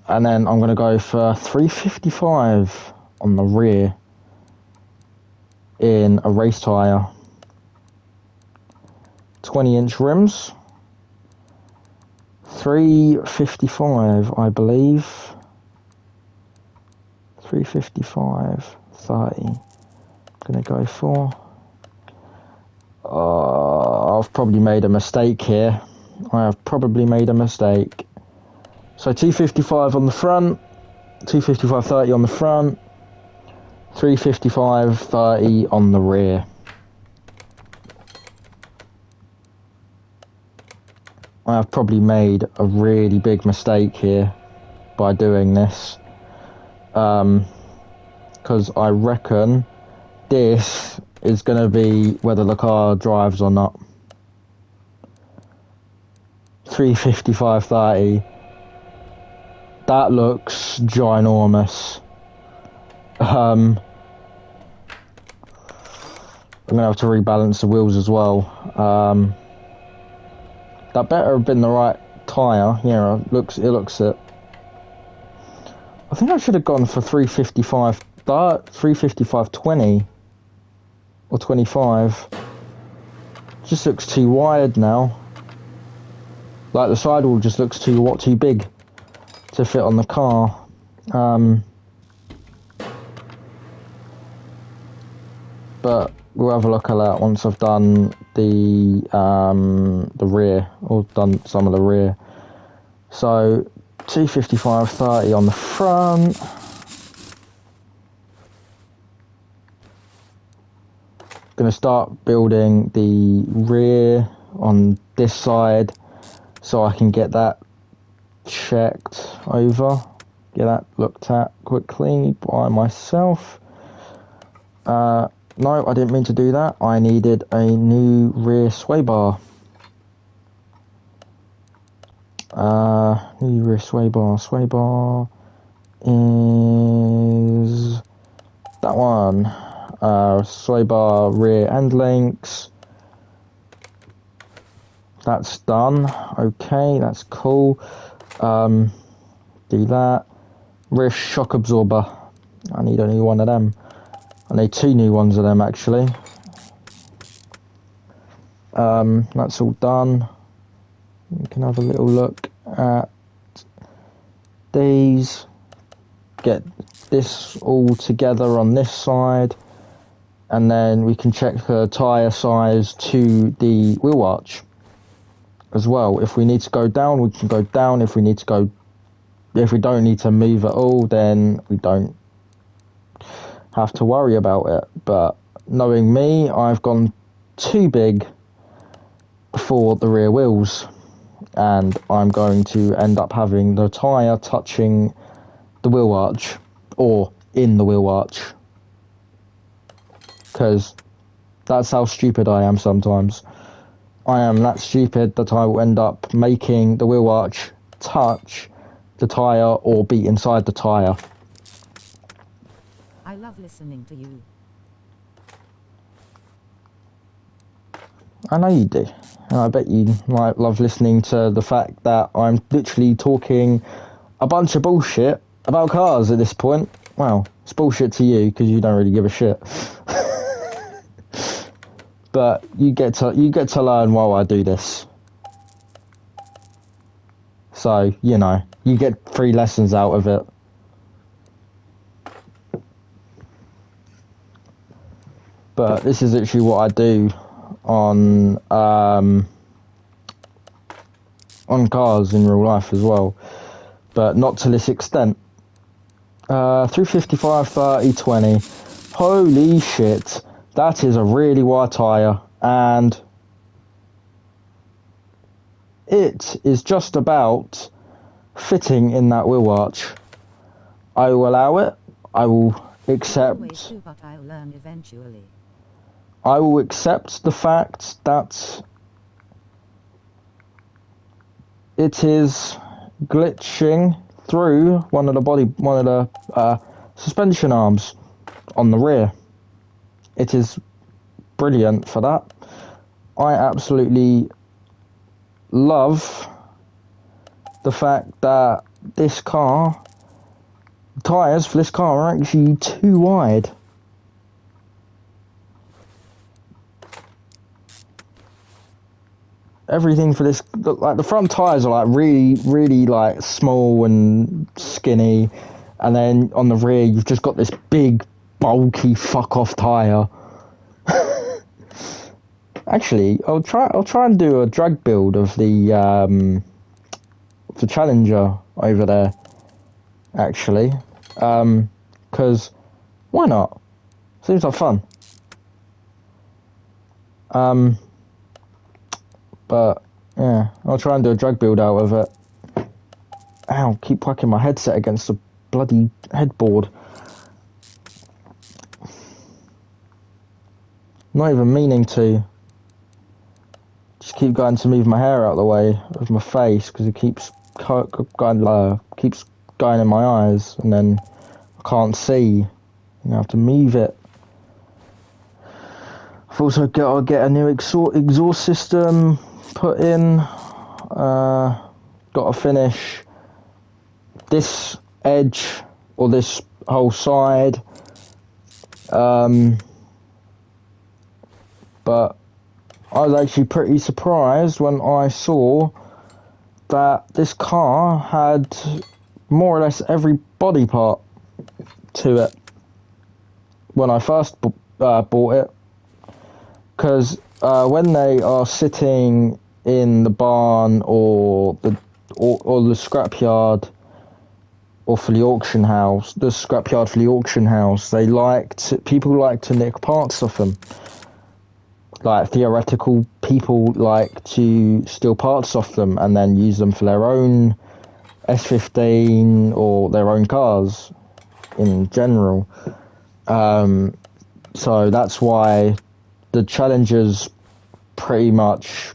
and then I'm going to go for 355 on the rear in a race tyre. 20-inch rims, 355 I believe, 355/30. I'm going to go for. I've probably made a mistake here. I have probably made a mistake. So 255 on the front, 255/30 on the front, 355/30 on the rear. I have probably made a really big mistake here by doing this. Because I reckon this is going to be whether the car drives or not. 355/30. That looks ginormous. I'm going to have to rebalance the wheels as well. That better have been the right tyre. Yeah, it looks it. I think I should have gone for 355/20 or 25. Just looks too wide now. Like the sidewall just looks too big to fit on the car. But we'll have a look at that once I've done the rear, or done some of the rear. So 255/30 on the front. Going to start building the rear on this side so I can get that checked over, get that looked at quickly by myself. No, I didn't mean to do that. I needed a new rear sway bar. New rear sway bar. Sway bar is that one. Sway bar rear end links. That's done. Okay, that's cool. Do that. Rear shock absorber. I need a new one of them. I need 2 new ones of them actually. That's all done. You can have a little look at these. Get this all together on this side, and then we can check the tyre size to the wheel arch as well. If we need to go down, we can go down. If we don't need to move at all, then we don't have to worry about it. But knowing me, I've gone too big for the rear wheels, and I'm going to end up having the tyre touching the wheel arch, or in the wheel arch, because that's how stupid I am sometimes. I am that stupid that I will end up making the wheel arch touch the tyre or be inside the tyre. I love listening to you. I know you do, and I bet you love listening to the fact that I'm literally talking a bunch of bullshit about cars at this point. Well, it's bullshit to you because you don't really give a shit. But you get to learn while I do this. So, you know, you get free lessons out of it. But this is actually what I do on cars in real life as well, but not to this extent. 355/30/20. Holy shit, that is a really wide tyre, and it is just about fitting in that wheel arch. I will allow it. I will accept. Always do, but I'll learn eventually. I will accept the fact that it is glitching through one of the suspension arms on the rear. It is brilliant for that. I absolutely love the fact that this car, tyres for this car are actually too wide. Everything for this, like the front tyres are like really like small and skinny, and then on the rear you've just got this big bulky fuck off tyre. Actually, I'll try and do a drag build of the Challenger over there. Actually, because why not? Seems like fun. But yeah, I'll try and do a drag build out of it. Ow, keep whacking my headset against the bloody headboard. Not even meaning to. Just keep going to move my hair out of the way of my face because it keeps going in my eyes, and then I can't see. I have to move it. I've also got to get a new exhaust system put in. Got to finish this edge or this whole side. But I was actually pretty surprised when I saw that this car had more or less every body part to it when I first bought it. Because when they are sitting in the barn or the scrapyard or for the auction house, the scrapyard for the auction house, people like to nick parts of them. Like, theoretical people like to steal parts off them and then use them for their own S15 or their own cars in general. So that's why the Challenger's pretty much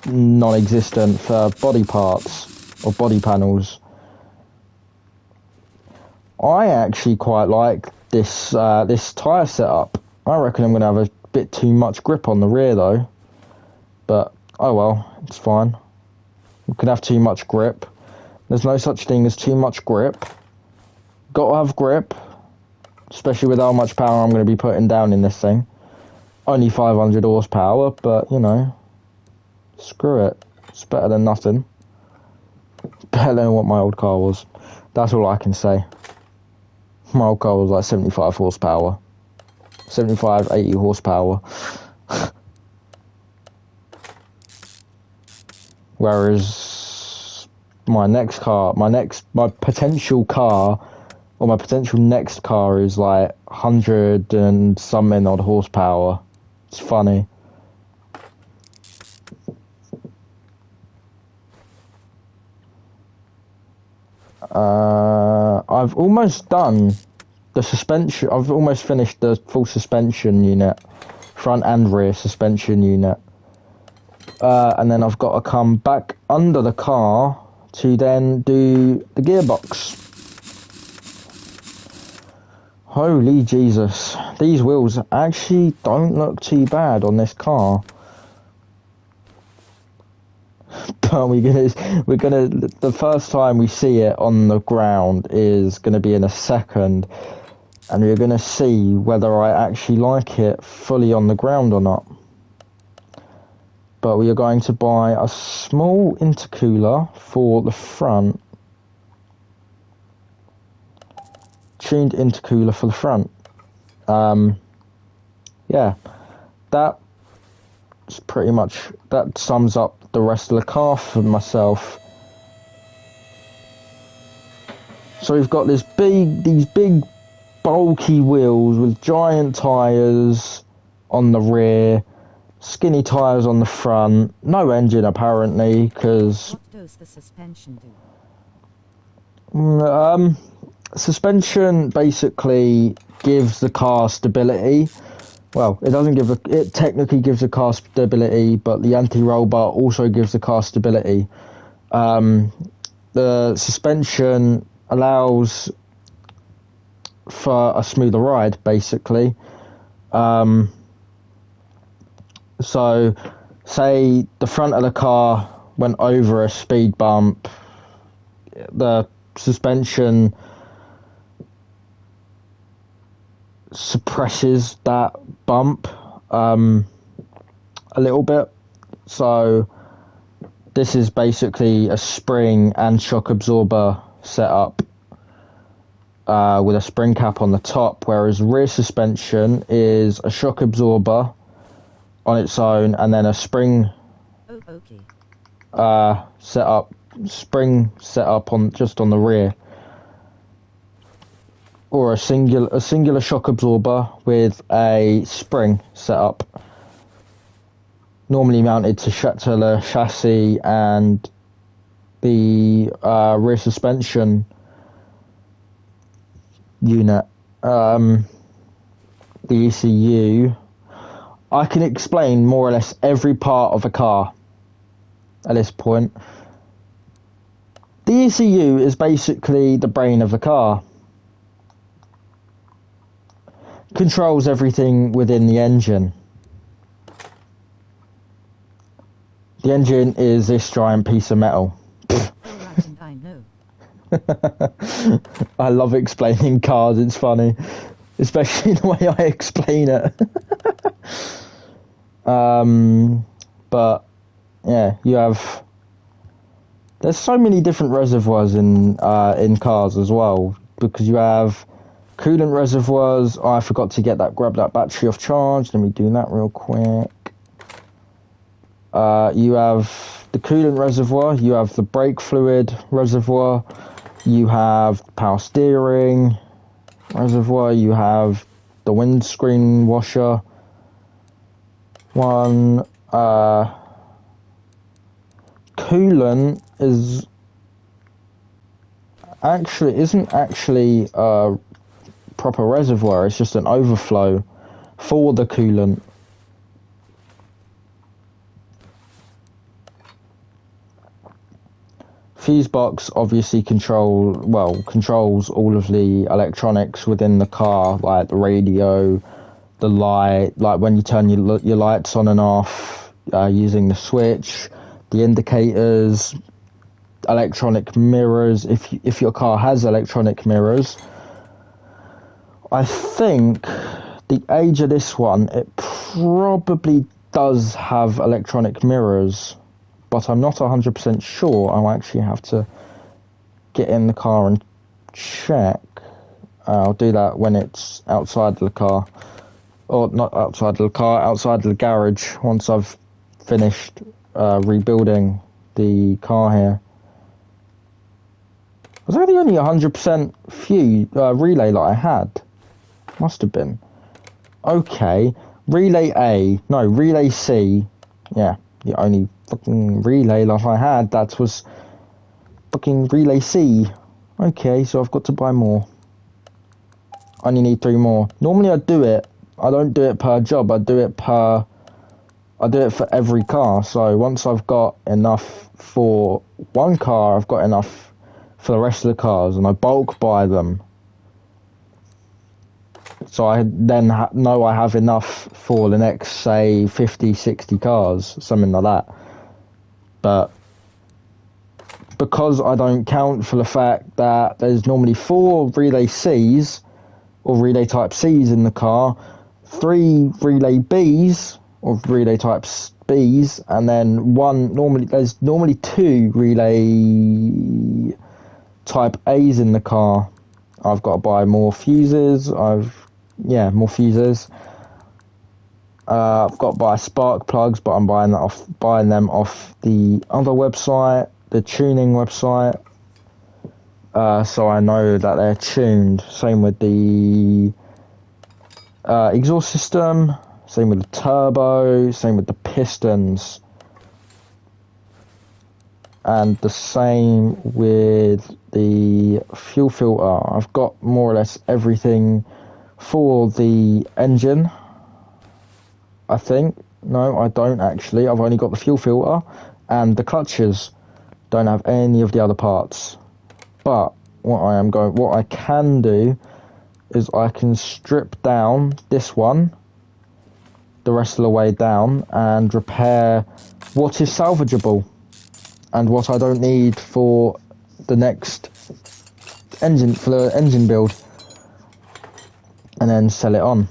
non-existent for body parts or body panels. I actually quite like this tyre setup. I reckon I'm going to have a bit too much grip on the rear though, but oh well, it's fine. You can have too much grip. There's no such thing as too much grip. Got to have grip, especially with how much power I'm going to be putting down in this thing. Only 500 horsepower, but you know, screw it. It's better than nothing. Better than what my old car was. That's all I can say. My old car was like 75 horsepower. 75, 80 horsepower. Whereas my potential car, or my potential next car is like 100 and something odd horsepower. It's funny. I've almost done the suspension. I've almost finished the full suspension unit, front and rear suspension unit. And then I've got to come back under the car to then do the gearbox. Holy Jesus, these wheels actually don't look too bad on this car. But the first time we see it on the ground is gonna be in a second, and we're gonna see whether I actually like it fully on the ground or not. But we are going to buy a small intercooler for the front. Tuned intercooler for the front. Yeah, that sums up the rest of the car for myself. So we've got these big bulky wheels with giant tyres on the rear, skinny tyres on the front, no engine apparently, because... What does the suspension do? Suspension basically gives the car stability. Well, it technically gives the car stability, but the anti-roll bar also gives the car stability. The suspension allows for a smoother ride, basically. So, say the front of the car went over a speed bump, the suspension suppresses that bump a little bit. So this is basically a spring and shock absorber setup with a spring cap on the top, whereas rear suspension is a shock absorber on its own and then a spring spring setup on just on the rear, or a singular shock absorber with a spring setup, normally mounted to the chassis and the rear suspension unit. The ECU, I can explain more or less every part of a car at this point. The ECU is basically the brain of the car. Controls everything within the engine. The engine is this giant piece of metal. I know. I love explaining cars, it's funny. Especially the way I explain it. But, yeah, you have There's so many different reservoirs in cars as well, because you have coolant reservoirs. Oh, I forgot to grab that battery off charge. Let me do that real quick. You have the coolant reservoir, you have the brake fluid reservoir, you have power steering reservoir, you have the windscreen washer one. Coolant isn't actually a proper reservoir, it's just an overflow for the coolant. Fuse box obviously controls all of the electronics within the car, like the radio, the light, like when you turn your lights on and off using the switch, the indicators, electronic mirrors. If your car has electronic mirrors, I think the age of this one, it probably does have electronic mirrors, but I'm not 100% sure. I'll actually have to get in the car and check. I'll do that when it's outside of the car. Or not outside of the car, outside of the garage, once I've finished rebuilding the car here. Was that the only 100% relay that I had? Must have been. Okay, relay C. Yeah, the only fucking relay that I had, that was fucking relay C. Okay, so I've got to buy more. I only need 3 more. Normally I don't do it per job, I do it for every car. So once I've got enough for one car, I've got enough for the rest of the cars, and I bulk buy them. So I then know I have enough for the next, say, 50, 60 cars, something like that. But because I don't count for the fact that there's normally 4 relay C's, or relay type C's in the car, 3 relay B's, or relay type B's, and then there's normally 2 relay type A's in the car. I've got to buy more fuses. More fuses. I've got to buy spark plugs, but I'm buying them off the other website, the tuning website. So I know that they're tuned. Same with the exhaust system, same with the turbo, same with the pistons, and the same with the fuel filter. I've got more or less everything for the engine, I think. No, I don't actually. I've only got the fuel filter and the clutches. Don't have any of the other parts. But what I can do is I can strip down this one the rest of the way down and repair what is salvageable and what I don't need for the next engine build, and then sell it on.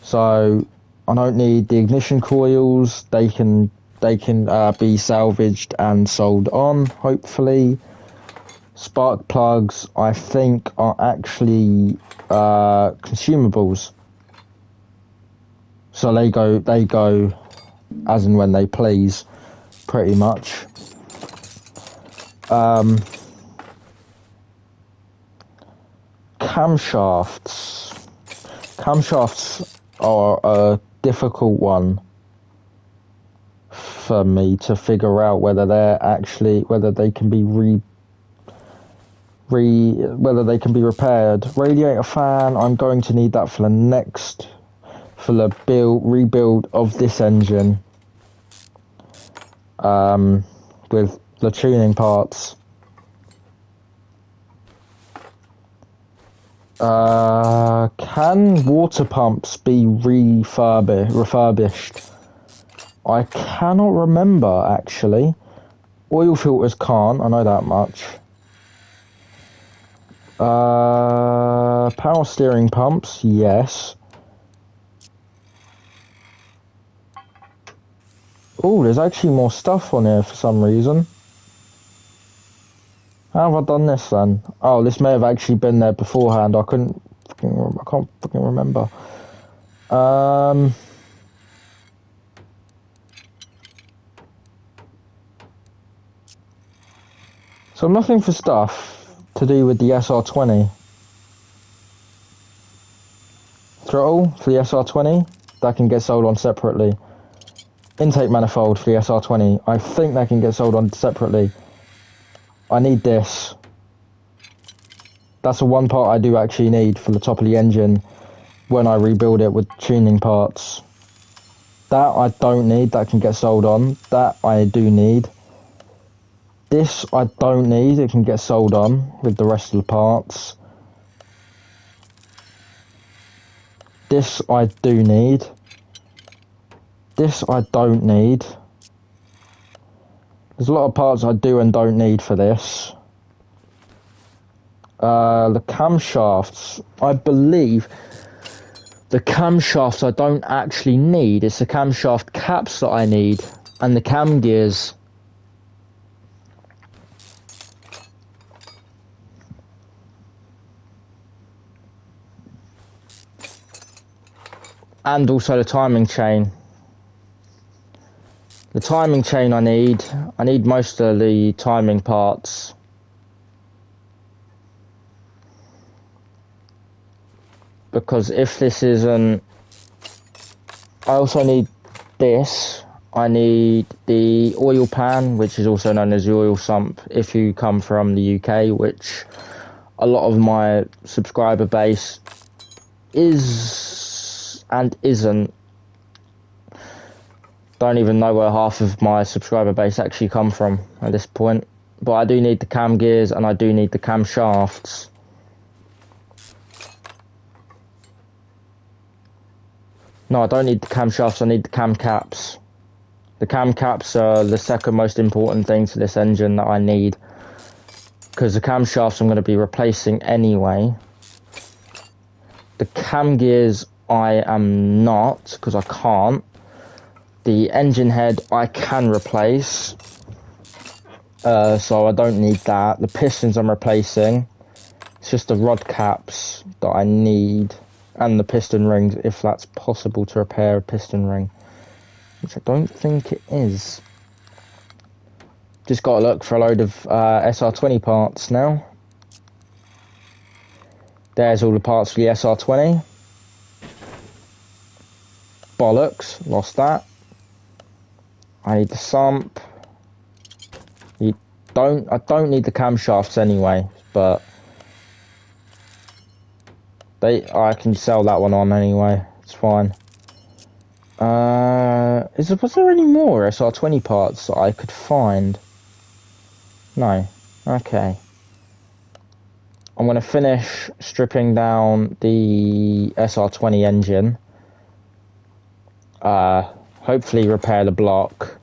So I don't need the ignition coils. They can be salvaged and sold on, hopefully. Spark plugs, I think, are actually consumables. So they go as and when they please, pretty much. Camshafts are a difficult one for me to figure out whether they can be repaired. Radiator fan, I'm going to need that for the rebuild of this engine, with the tuning parts. Can water pumps be refurbished? I cannot remember, actually. Oil filters can't, I know that much. Power steering pumps, yes. Oh, there's actually more stuff on here for some reason. How have I done this then? Oh, this may have actually been there beforehand. I can't fucking remember. So I'm looking for stuff to do with the SR20. Throttle for the SR20, that can get sold on separately. Intake manifold for the SR20, I think that can get sold on separately. I need this. That's the one part I do actually need for the top of the engine when I rebuild it with tuning parts. That I don't need, that can get sold on. That I do need. This I don't need, it can get sold on with the rest of the parts. This I do need. This I don't need. There's a lot of parts I do and don't need for this. The camshafts, I believe the camshafts I don't actually need. It's the camshaft caps that I need and the cam gears. And also the timing chain. The timing chain I need most of the timing parts. Because if this isn't, I also need this. I need the oil pan, which is also known as the oil sump if you come from the UK, which a lot of my subscriber base is and isn't. Don't even know where half of my subscriber base actually come from at this point. But I do need the cam gears and I do need the cam shafts. No, I don't need the cam shafts, I need the cam caps. The cam caps are the second most important thing to this engine that I need. Because the cam shafts I'm going to be replacing anyway. The cam gears I am not, because I can't. The engine head I can replace. So I don't need that. The pistons I'm replacing. It's just the rod caps that I need. And the piston rings, if that's possible to repair a piston ring. Which I don't think it is. Just got to look for a load of SR20 parts now. There's all the parts for the SR20. Bollocks, lost that. I need the sump. I don't need the camshafts anyway, but I can sell that one on anyway. It's fine. Was there any more SR20 parts that I could find? No. Okay. I'm going to finish stripping down the SR20 engine. Hopefully repair the block.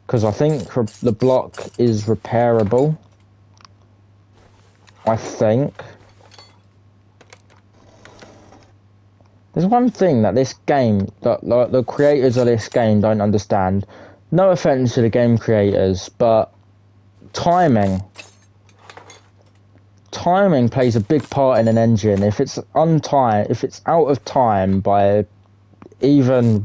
Because I think the block is repairable. I think. There's one thing that this game, that the creators of this game don't understand. No offense to the game creators, but timing plays a big part in an engine. If it's if it's out of time by even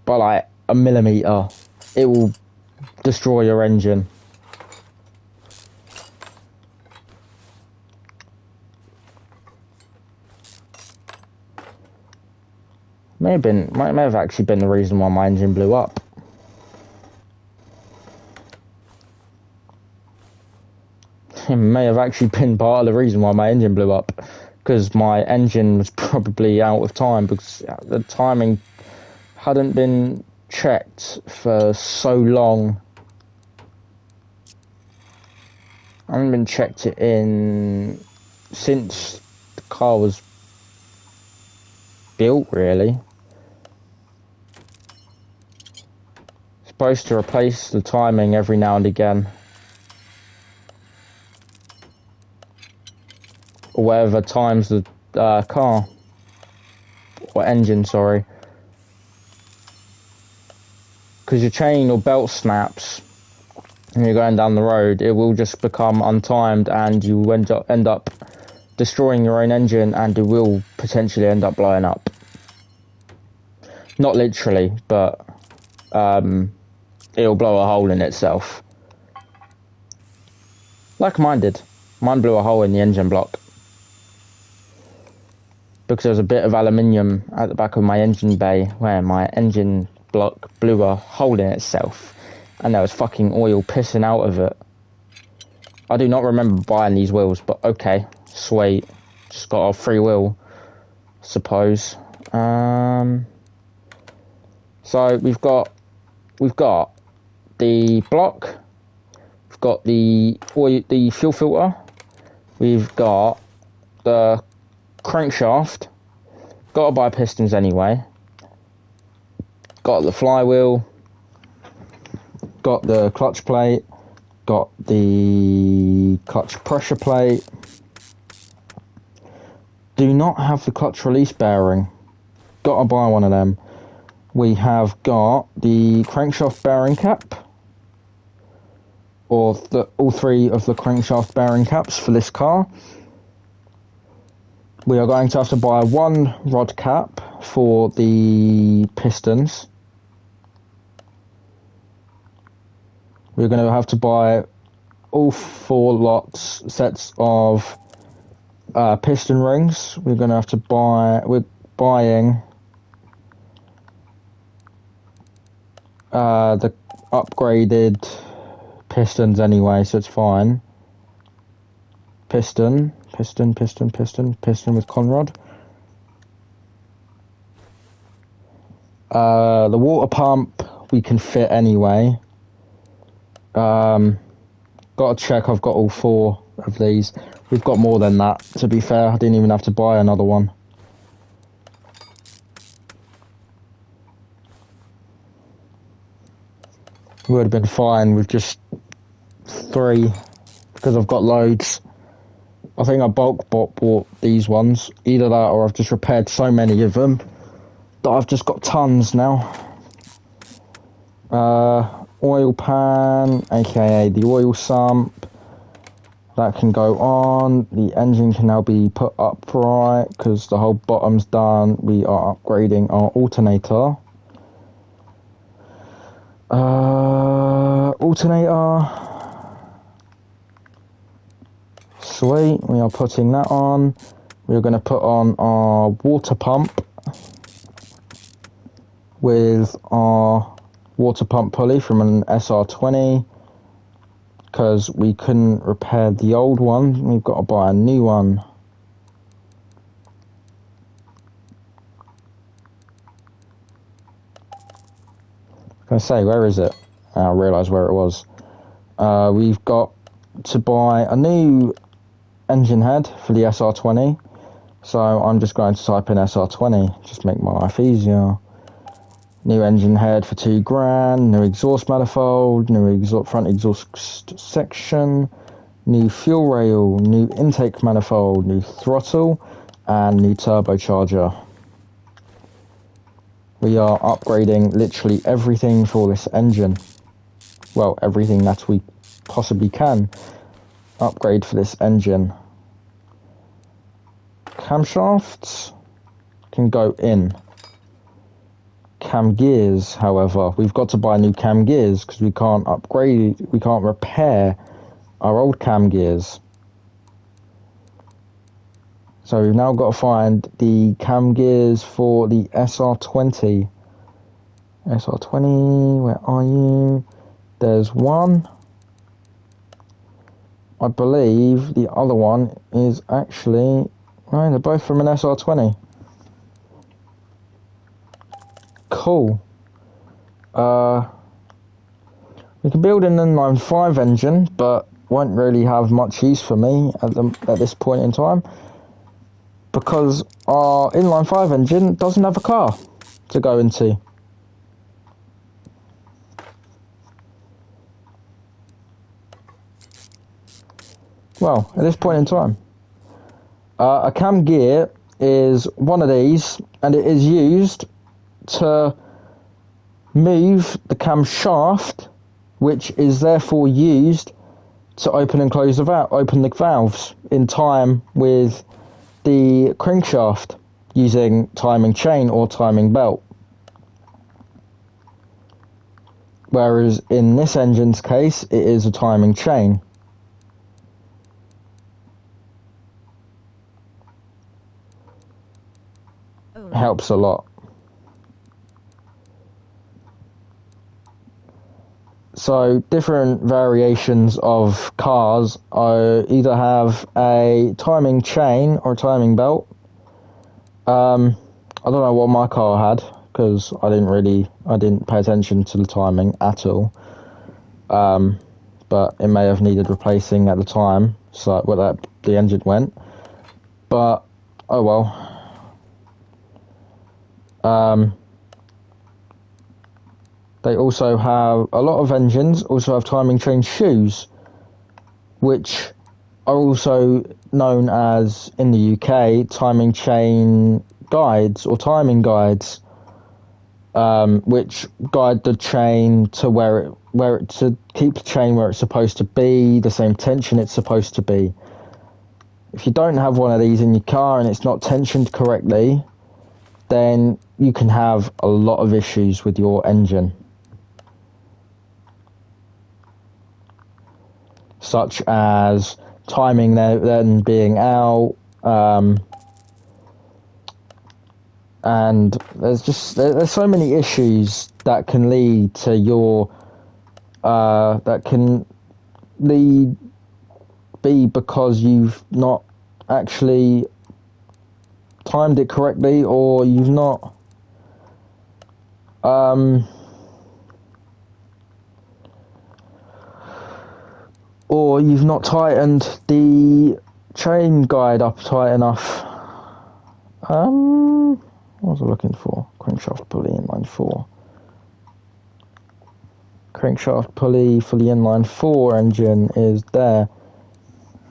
like a millimeter, it will destroy your engine. May have actually been the reason why my engine blew up. It may have actually been part of the reason why my engine blew up, because my engine was probably out of time because the timing hadn't been checked for so long. I haven't been checked it in since the car was built, really. Supposed to replace the timing every now and again. Or whatever times the car. Or engine, sorry. because your chain or belt snaps and you're going down the road, it will just become untimed and you end up destroying your own engine, and it will potentially end up blowing up. Not literally, but it'll blow a hole in itself. Like mine did. Mine blew a hole in the engine block. Because there was a bit of aluminium at the back of my engine bay where my engine block blew a hole in itself. And there was fucking oil pissing out of it. I do not remember buying these wheels, but okay, sweet. Just got a free wheel, suppose. So we've got the block, we've got the fuel filter, we've got the crankshaft. Got to buy pistons anyway. Got the flywheel. Got the clutch plate. Got the clutch pressure plate. Do not have the clutch release bearing. Got to buy one of them. We have got the crankshaft bearing cap. Or all three of the crankshaft bearing caps for this car. We are going to have to buy one rod cap for the pistons. We're going to have to buy all 4 sets of piston rings. We're going to have to we're buying the upgraded pistons anyway, so it's fine. Piston with conrod. The water pump we can fit anyway. Got to check I've got all 4 of these. We've got more than that, to be fair. I didn't even have to buy another one. Would have been fine with just 3, because I've got loads. I think I bulk bought these ones. Either that or I've just repaired so many of them that I've just got tons now. Oil pan, aka the oil sump. That can go on. The engine can now be put upright because the whole bottom's done. We are upgrading our alternator. Alternator. Sweet, we are putting that on. We're going to put on our water pump with our water pump pulley from an SR20 because we couldn't repair the old one. We've got to buy a new one. I say, where is it? I realised where it was. We've got to buy a new engine head for the SR20, so I'm just going to type in SR20, just make my life easier. New engine head for $2,000, new exhaust manifold, new front exhaust section, new fuel rail, new intake manifold, new throttle, and new turbocharger. We are upgrading literally everything for this engine. Well, everything that we possibly can upgrade for this engine. Camshafts can go in. Cam gears, however, we've got to buy new cam gears because we can't repair our old cam gears. So we've now got to find the cam gears for the SR20. SR20, where are you? There's one. I believe the other one is actually... No, they're both from an SR20. Cool. We can build an inline 5 engine, but won't really have much use for me at this point in time, because our inline 5 engine doesn't have a car to go into. Well, at this point in time, a cam gear is one of these, and it is used to move the camshaft, which is therefore used to open and close open the valves in time with the crankshaft using timing chain or timing belt. Whereas in this engine's case, it is a timing chain. Helps a lot. So different variations of cars either have a timing chain or a timing belt. I don't know what my car had because I didn't pay attention to the timing at all. But it may have needed replacing at the time, so the engine went. But oh well. They also have, a lot of engines also have timing chain shoes, which are also known as, in the UK, timing chain guides or timing guides, which guide the chain to to keep the chain where it's supposed to be, the same tension it's supposed to be. If you don't have one of these in your car and it's not tensioned correctly, then you can have a lot of issues with your engine. Such as timing then being out, and there's so many issues that can lead to be because you've not actually timed it correctly, or you've not tightened the chain guide up tight enough. What was I looking for? Crankshaft pulley inline 4. Crankshaft pulley for the inline 4 engine is there.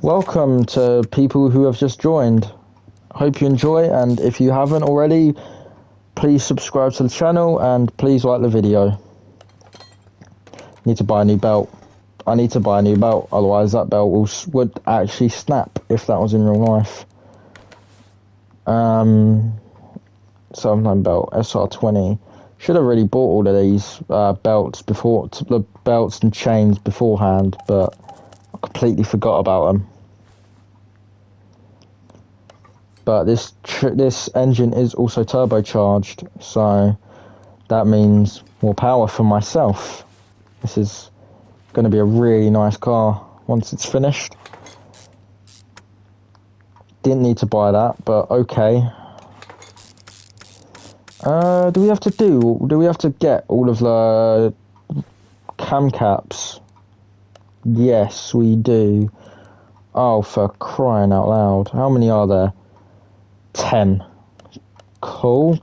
Welcome to people who have just joined. Hope you enjoy, and if you haven't already, please subscribe to the channel and please like the video. Need to buy a new belt. I need to buy a new belt, otherwise that belt would actually snap if that was in real life. 7-9 belt, SR20. Should have really bought all of these belts the belts and chains beforehand, but I completely forgot about them. But this engine is also turbocharged, so that means more power for myself. This is going to be a really nice car once it's finished. Didn't need to buy that, but okay. Do we have to get all of the cam caps? Yes, we do. Oh, for crying out loud. How many are there? 10. Cool.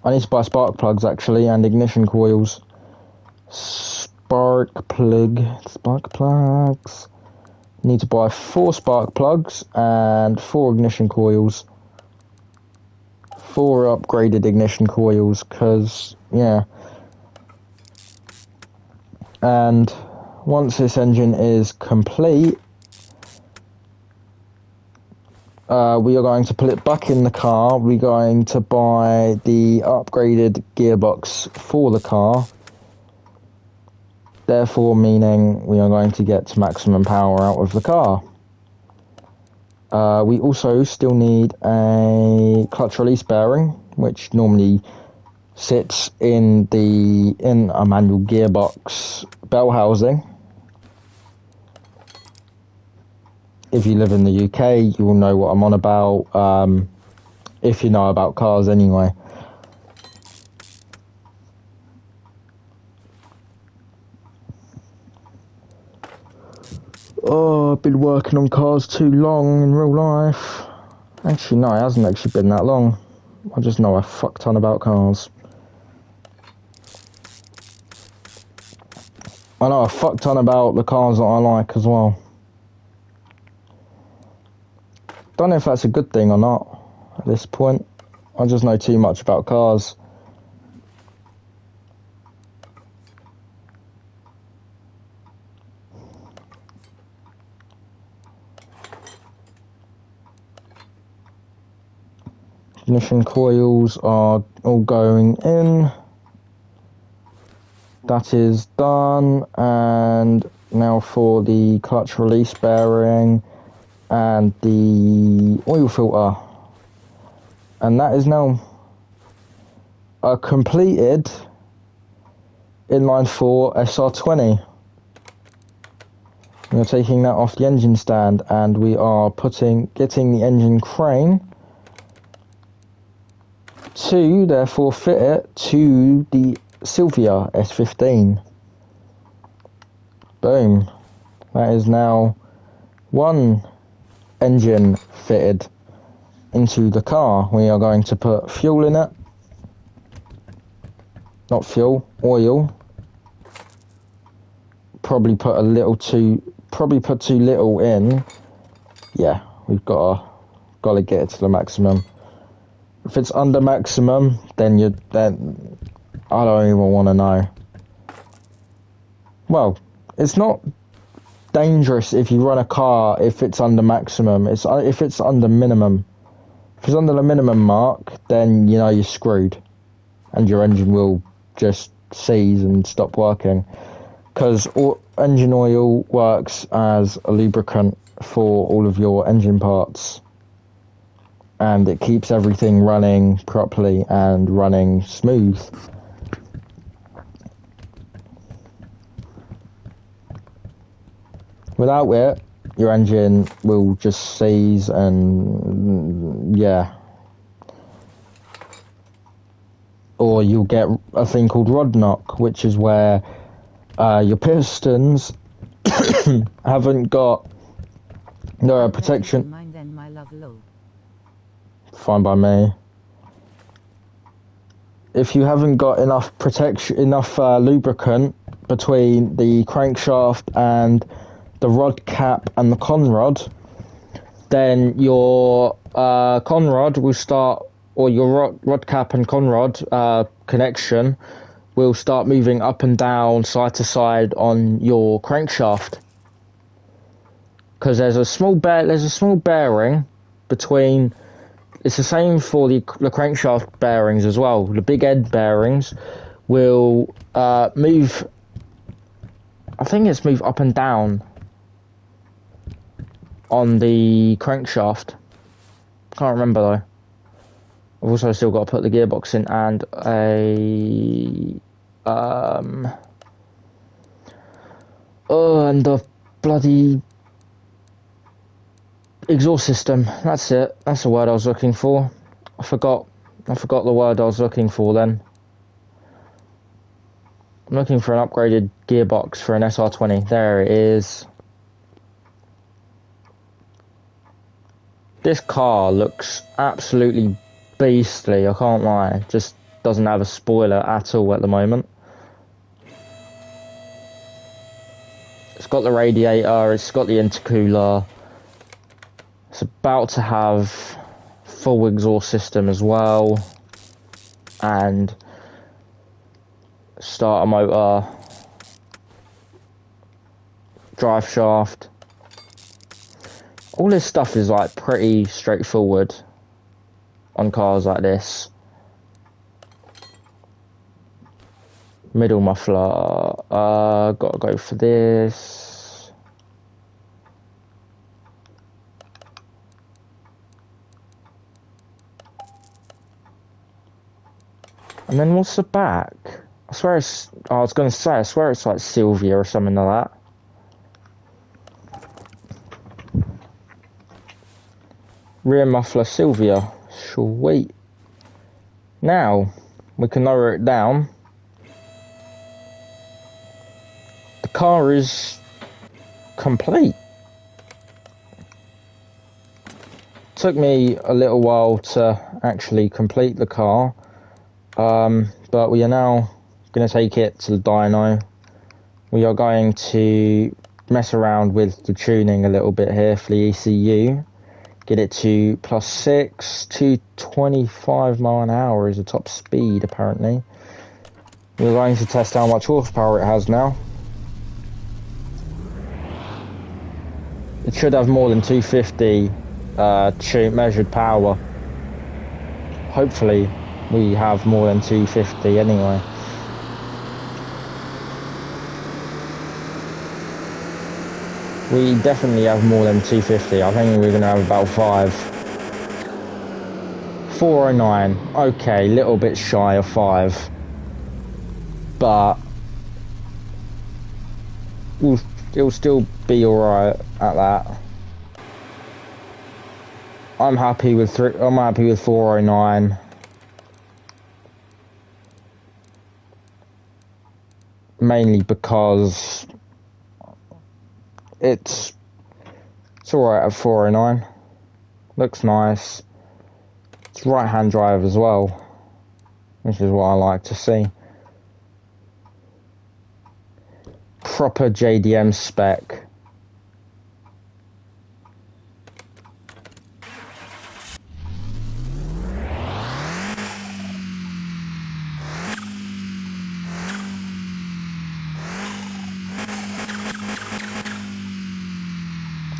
I need to buy spark plugs actually, and ignition coils. Spark plugs. Need to buy 4 spark plugs and 4 ignition coils. 4 upgraded ignition coils, because, yeah. And once this engine is complete, we are going to put it back in the car. We're going to buy the upgraded gearbox for the car. Therefore, meaning we are going to get maximum power out of the car. We also still need a clutch release bearing, which normally sits in a manual gearbox bell housing. If you live in the UK, you will know what I'm on about, if you know about cars anyway. Oh, I've been working on cars too long in real life. Actually, no, it hasn't actually been that long. I just know a fuck ton about cars. I know a fuck ton about the cars that I like as well. Don't know if that's a good thing or not at this point. I just know too much about cars. Ignition coils are all going in. That is done, and now for the clutch release bearing and the oil filter. And that is now completed inline 4 SR20. We're taking that off the engine stand, and we are getting the engine crane to therefore fit it to the Silvia S15. Boom. That is now one engine fitted into the car. We are going to put fuel in it. Not fuel, oil. Probably put too little in. Yeah, we've got to get it to the maximum. If it's under maximum, then I don't even want to know. Well, it's not dangerous if you run a car if it's under maximum. If it's under minimum. If it's under the minimum mark, then you know you're screwed, and your engine will just seize and stop working. Because engine oil works as a lubricant for all of your engine parts, and it keeps everything running properly and running smooth. Without it, your engine will just seize and yeah. Or you'll get a thing called rod knock, which is where your pistons haven't got no protection. Mine then, my love, low. Fine by me. If you haven't got enough protection, enough lubricant between the crankshaft and the rod cap and the conrod, then your conrod will start, or your rod cap and conrod connection will start moving up and down, side to side on your crankshaft. Because there's a small bearing between. It's the same for the crankshaft bearings as well. The big end bearings will move. I think it's move up and down on the crankshaft. Can't remember though. I've also still got to put the gearbox in and and the bloody exhaust system. That's it. That's the word I was looking for. I forgot the word I was looking for then. I'm looking for an upgraded gearbox for an SR20. There it is. This car looks absolutely beastly, I can't lie. Just doesn't have a spoiler at all at the moment. It's got the radiator, it's got the intercooler. It's about to have full exhaust system as well. And starter motor, drive shaft. All this stuff is like pretty straightforward on cars like this. Middle muffler, gotta go for this. And then what's the back? I swear it's, I was gonna say, I swear it's like Sylvia or something like that. Rear muffler Sylvia. Sweet. Now, we can lower it down. The car is complete. Took me a little while to actually complete the car. But we are now going to take it to the dyno. We are going to mess around with the tuning a little bit here for the ECU. Get it to +6, 225 mile an hour is the top speed apparently. We're going to test how much horsepower it has now. It should have more than 250 measured power. Hopefully we have more than 250 anyway. We definitely have more than 250. I think we're going to have about 5. 409. Okay, little bit shy of 5. But it'll still be alright at that. I'm happy with 409. Mainly because it's alright at 409. Looks nice. It's right hand drive as well, which is what I like to see. Proper JDM spec.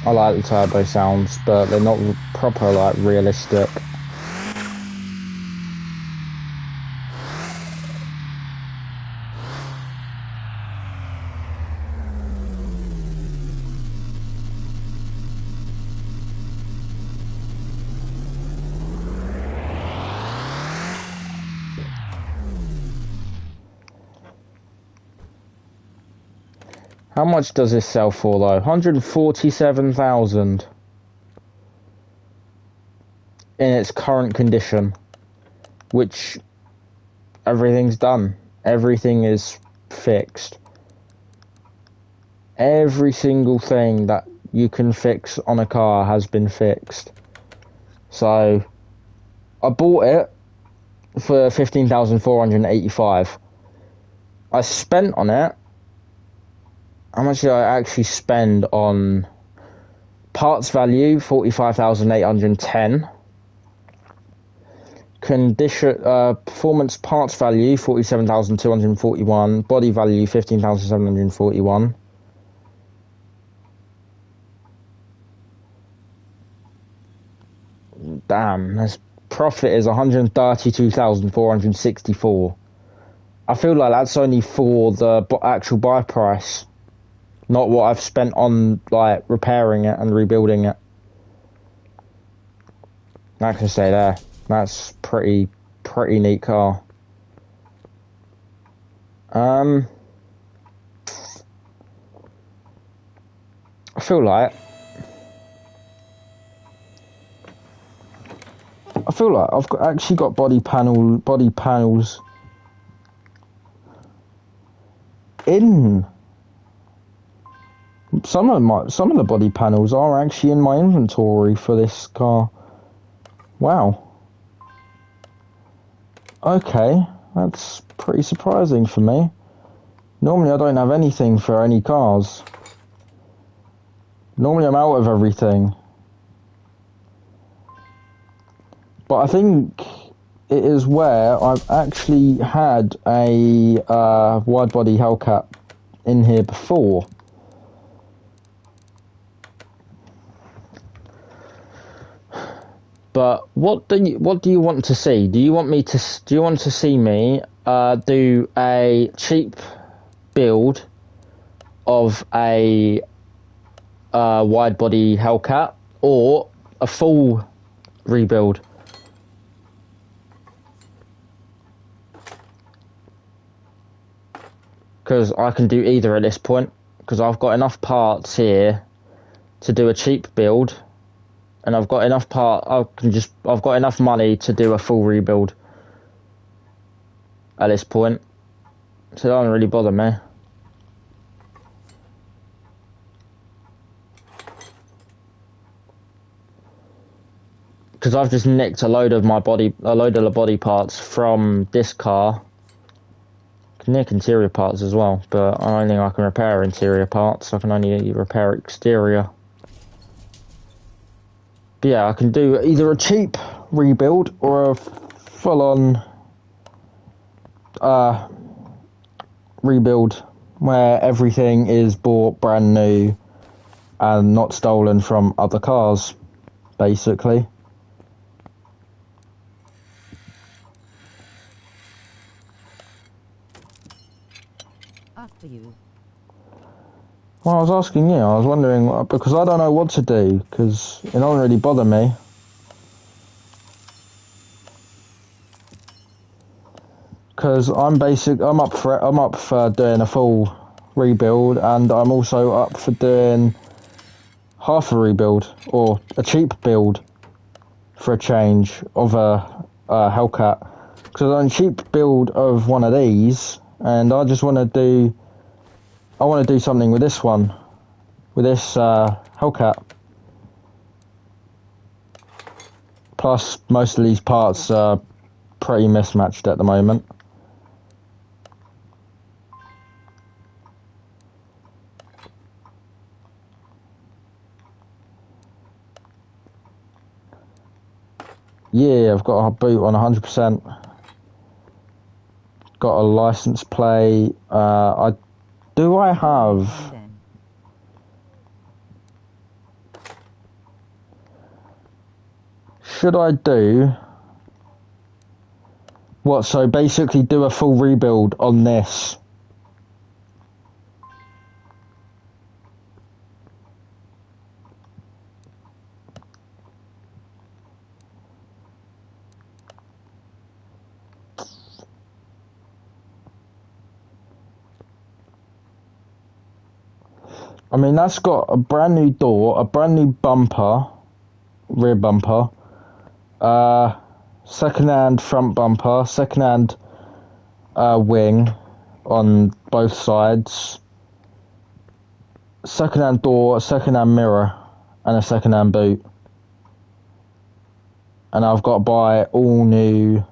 I like the turbo sounds, but they're not proper, like, realistic. How much does this sell for though? 147,000 in its current condition, which everything's done. Everything is fixed. Every single thing that you can fix on a car has been fixed. So I bought it for 15,485. I spent on it. How much did I actually spend on parts value? 45,810. Performance parts value 47,241. Body value 15,741. Damn, this profit is 132,464. I feel like that's only for the actual buy price. Not what I've spent on, like, repairing it and rebuilding it. I can say there. That's pretty neat car. I feel like I've actually got body panels in. Some of the body panels are actually in my inventory for this car. Wow. Okay, that's pretty surprising for me. Normally I don't have anything for any cars. Normally I'm out of everything. But I think it is where I've actually had a wide body Hellcat in here before. But what do you want to see? Do you want to see me do a cheap build of a wide body Hellcat or a full rebuild? Because I can do either at this point, because I've got enough parts here to do a cheap build. And I've got enough I've got enough money to do a full rebuild at this point. So it doesn't really bother me. Because I've just nicked a load of the body parts from this car. I can nick interior parts as well, but I don't think I can repair interior parts. I can only repair exterior. But yeah, I can do either a cheap rebuild or a full-on rebuild where everything is bought brand new and not stolen from other cars, basically. After you. Well, I was asking you, I was wondering, because I don't know what to do, because it don't really bother me. Because I'm up for doing a full rebuild, and I'm also up for doing half a rebuild, or a cheap build, for a change of a Hellcat. Because I'm a cheap build of one of these, and I just want to do something with this one, with this Hellcat. Plus, most of these parts are pretty mismatched at the moment. Yeah, I've got a boot on 100%. Got a license plate. I have. Then. Should I do what? So basically, do a full rebuild on this. I mean, that's got a brand new door, a brand new bumper, rear bumper, second-hand front bumper, second-hand wing on both sides, second-hand door, a second-hand mirror, and a second-hand boot. And I've got to buy all new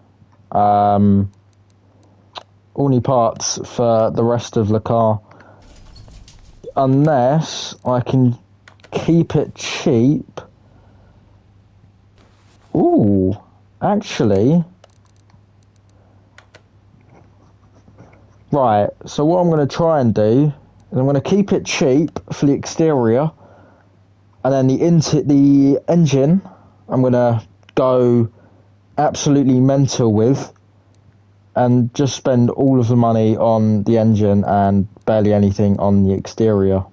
parts for the rest of the car. Unless I can keep it cheap. Ooh, actually. Right, so what I'm going to try and do is I'm going to keep it cheap for the exterior. And then the engine, I'm going to go absolutely mental with. And just spend all of the money on the engine and barely anything on the exterior.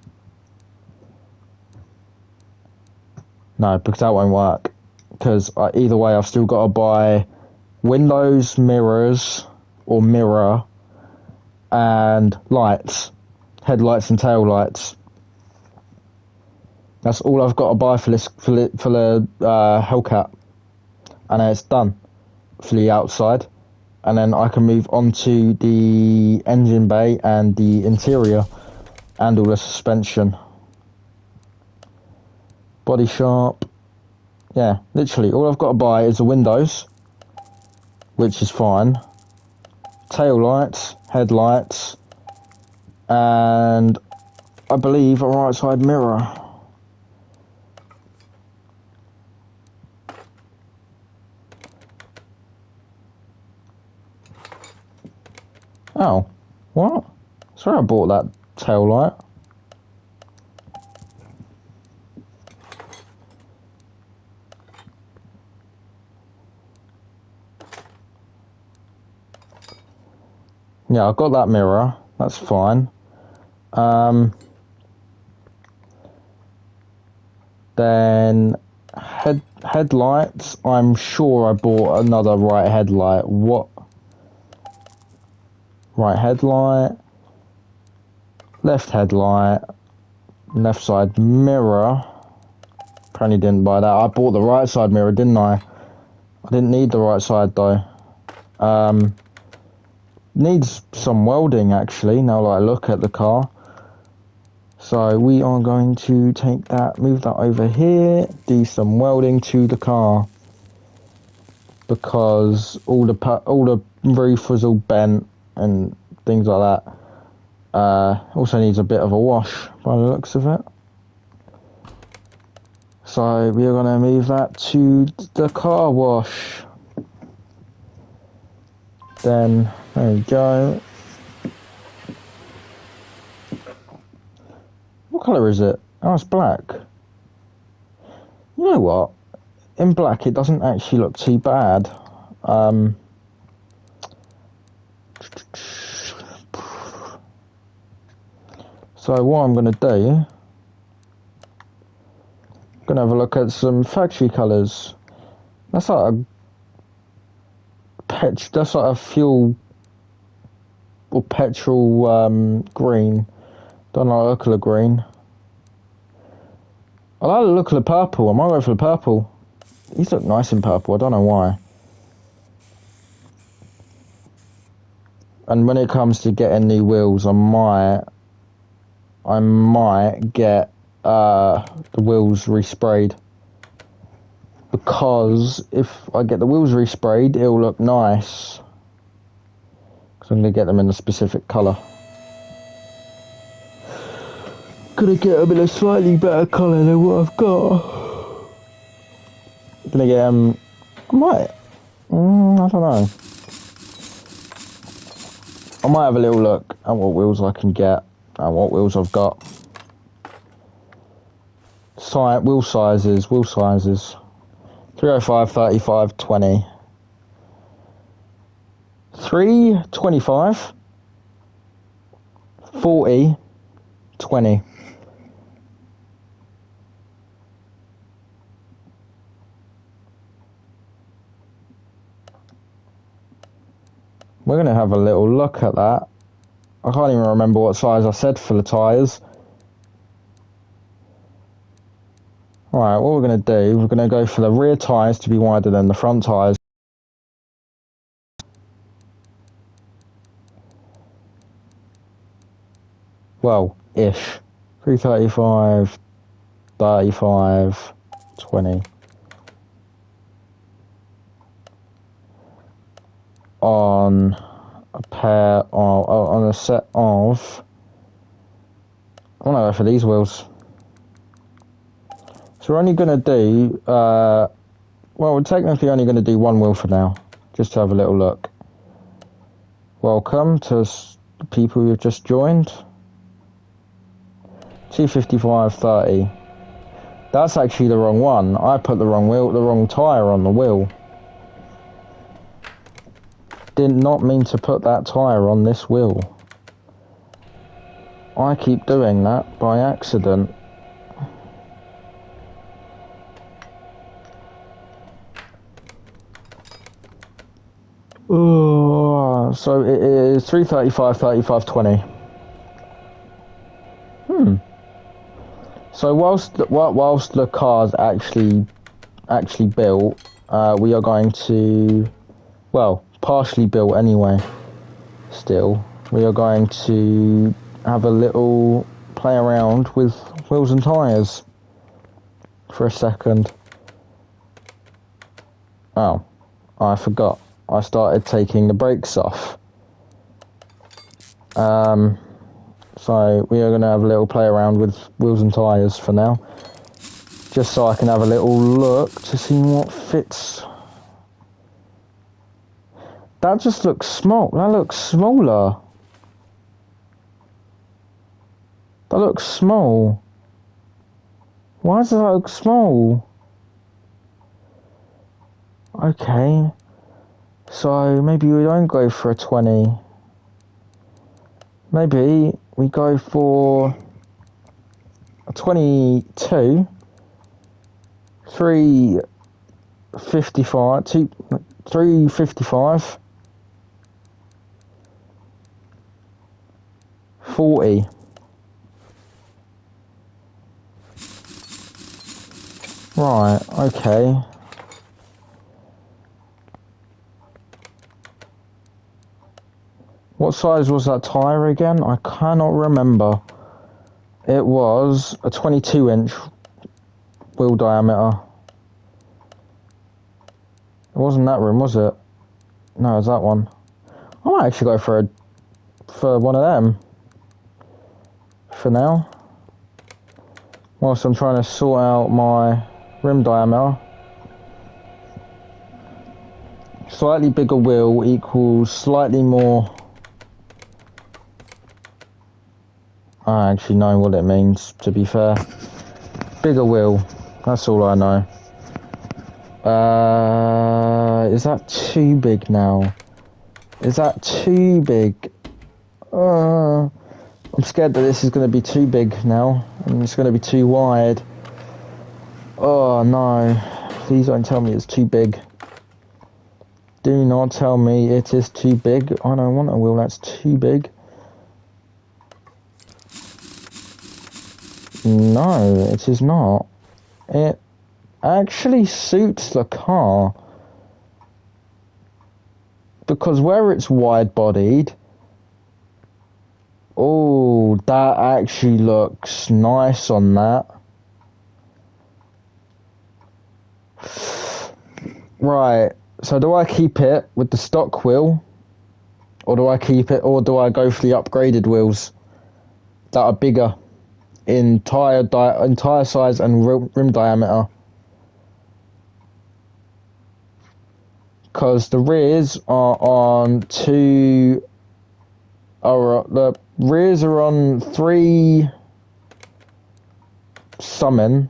No, because that won't work. Because either way, I've still got to buy windows, mirrors, or mirror, and lights, headlights and tail lights. That's all I've got to buy for the Hellcat, and then it's done for the outside. And then I can move on to the engine bay and the interior and all the suspension. Body shop. Yeah, literally all I've got to buy is the windows, which is fine. Tail lights, headlights, and I believe a right side mirror. Oh, what? Sorry I bought that tail light. Yeah, I've got that mirror. That's fine. Then headlights. I'm sure I bought another right headlight. What? Right headlight. Left headlight. Left side mirror. Apparently didn't buy that. I bought the right side mirror, didn't I? I didn't need the right side though. Needs some welding actually, now that I look at the car. So we are going to take that, move that over here, do some welding to the car. Because all the roof was all bent and things like that. Also needs a bit of a wash by the looks of it. So we are going to move that to the car wash. Then, there we go. What colour is it? Oh, it's black. You know what? In black, it doesn't actually look too bad. So what I'm going to do, I'm going to have a look at some factory colours. That's like that's like a fuel or petrol green. Don't like the look of the green. I like the look of the purple. I might go for the purple. These look nice in purple. I don't know why. And when it comes to getting new wheels, I might get the wheels resprayed, because if I get the wheels resprayed, it'll look nice. Because I'm gonna get them in a specific colour. Gonna get them in a slightly better colour than what I've got. Gonna get them. I might. I don't know. I might have a little look at what wheels I can get and what wheels I've got. Wheel sizes. 305, 35, 20. 325, 40, 20. We're going to have a little look at that. I can't even remember what size I said for the tyres. Alright, what we're going to do, we're going to go for the rear tyres to be wider than the front tyres. Well, ish. 335, 35, 20. On a pair of, on a set of, I want to go for these wheels. So we're only going to do, well, we're technically only going to do one wheel for now, just to have a little look. Welcome to the people who've just joined. 255/30. That's actually the wrong one. I put the wrong tyre on the wheel. Did not mean to put that tyre on this wheel. I keep doing that by accident. Oh, so it is 335, 35, 20. So whilst the car's actually built, we are going to, well, partially built anyway. Still, we are going to have a little play around with wheels and tyres for a second. Oh, I forgot. I started taking the brakes off. So we are going to have a little play around with wheels and tyres for now. Just so I can have a little look to see what fits. That just looks small. That looks smaller. That looks small. Why does that look small? Okay. So maybe we don't go for a 20. Maybe we go for a 22. 355. 355. 40. Right, okay. What size was that tyre again? I cannot remember. It was a 22-inch wheel diameter. It wasn't that rim, was it? No, it was that one. I might actually go for one of them for now. Whilst I'm trying to sort out my rim diameter. Slightly bigger wheel equals slightly more. I actually know what it means, to be fair. Bigger wheel, that's all I know. Is that too big now? Is that too big? I'm scared that this is going to be too big now, and it's going to be too wide. Oh no, please don't tell me it's too big. Do not tell me it is too big. I don't want a wheel that's too big. No, it is not. It actually suits the car. Because where it's wide-bodied... Oh, that actually looks nice on that. Right, so do I keep it with the stock wheel? Or do I keep it, or do I go for the upgraded wheels that are bigger in tire size and rim diameter? Because the rears are on the rears are on 3 something.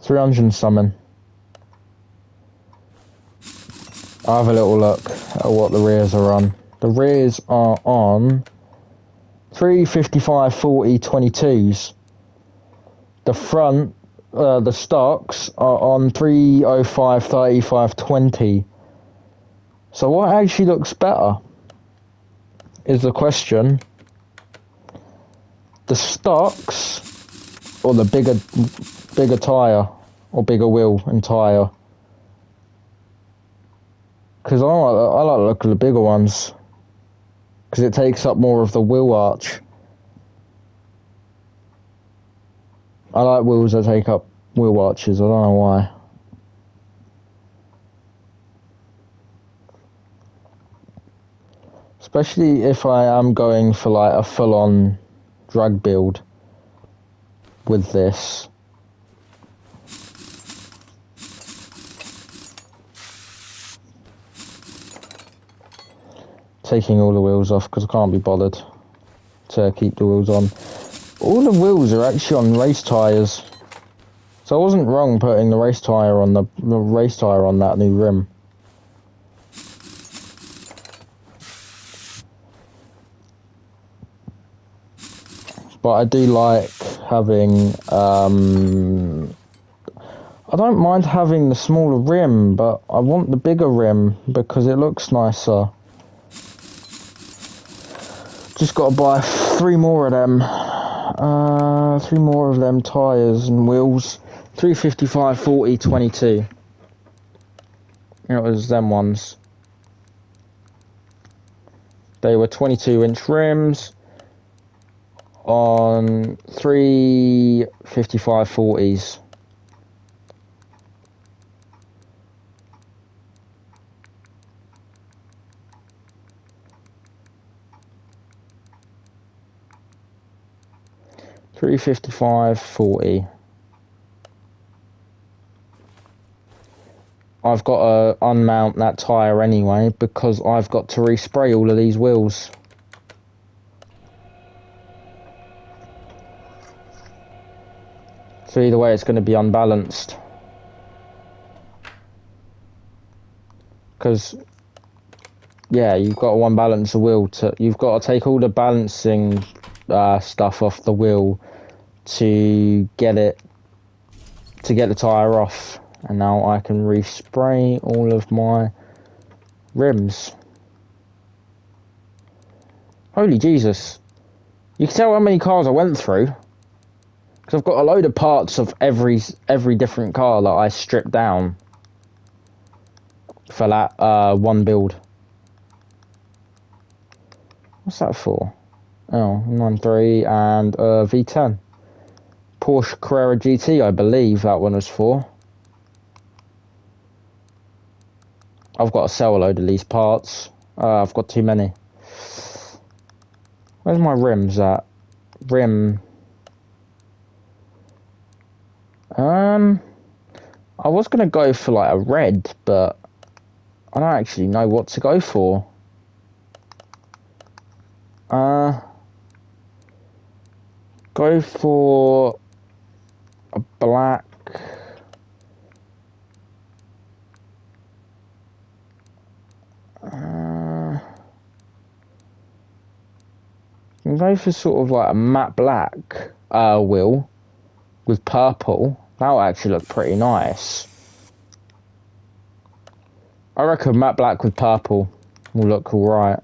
$300 something. I'll have a little look at what the rears are on. The rears are on 355/40/22s. The front, the stocks are on 305/35/20. So what actually looks better is the question. The stocks or the bigger tyre or bigger wheel and tyre? Because I like the look of the bigger ones. Because it takes up more of the wheel arch. I like wheels that take up wheel arches, I don't know why. Especially if I am going for like a full-on drag build with this. Taking all the wheels off because I can't be bothered to keep the wheels on. All the wheels are actually on race tyres. So I wasn't wrong putting the race tyre on the race tyre on that new rim. But I do like having I don't mind having the smaller rim, but I want the bigger rim because it looks nicer. Just got to buy 3 more of them. 3 more of them tyres and wheels. 355/40/22. It was them ones. They were 22-inch rims on 355/40s. $355.40. I've got to unmount that tyre anyway because I've got to respray all of these wheels. So either way it's going to be unbalanced. Because, yeah, you've got to unbalance the wheel. You've got to take all the balancing stuff off the wheel to get the tyre off. And now I can respray all of my rims. Holy Jesus. You can tell how many cars I went through. Because I've got a load of parts of every different car that I stripped down for that one build. What's that for? Oh, 9.3 and V10. Porsche Carrera GT, I believe that one was for. I've got to sell a load of these parts. I've got too many. Where's my rims at? rim. I was gonna go for like a red, but I don't actually know what to go for. Go for a black. Can go for sort of like a matte black wheel with purple. That'll actually look pretty nice. I reckon matte black with purple will look alright.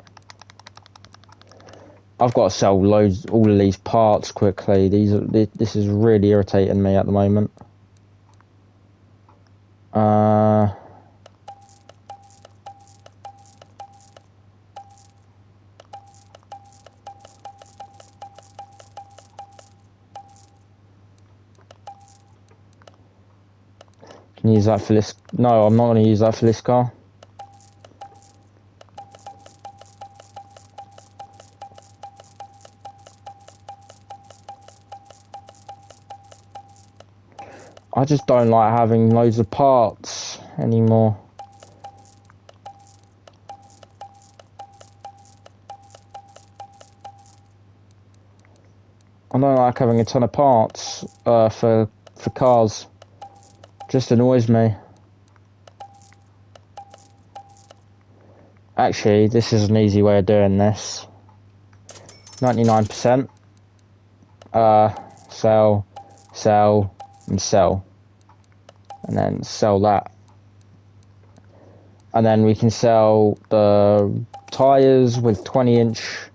I've got to sell all of these parts quickly. This is really irritating me at the moment. Can use that for this. No, I'm not going to use that for this car. I just don't like having loads of parts anymore. I don't like having a ton of parts for cars. Just annoys me. Actually, this is an easy way of doing this. 99%. Sell, sell, and sell. And then sell that. And then we can sell the tyres with 20-inch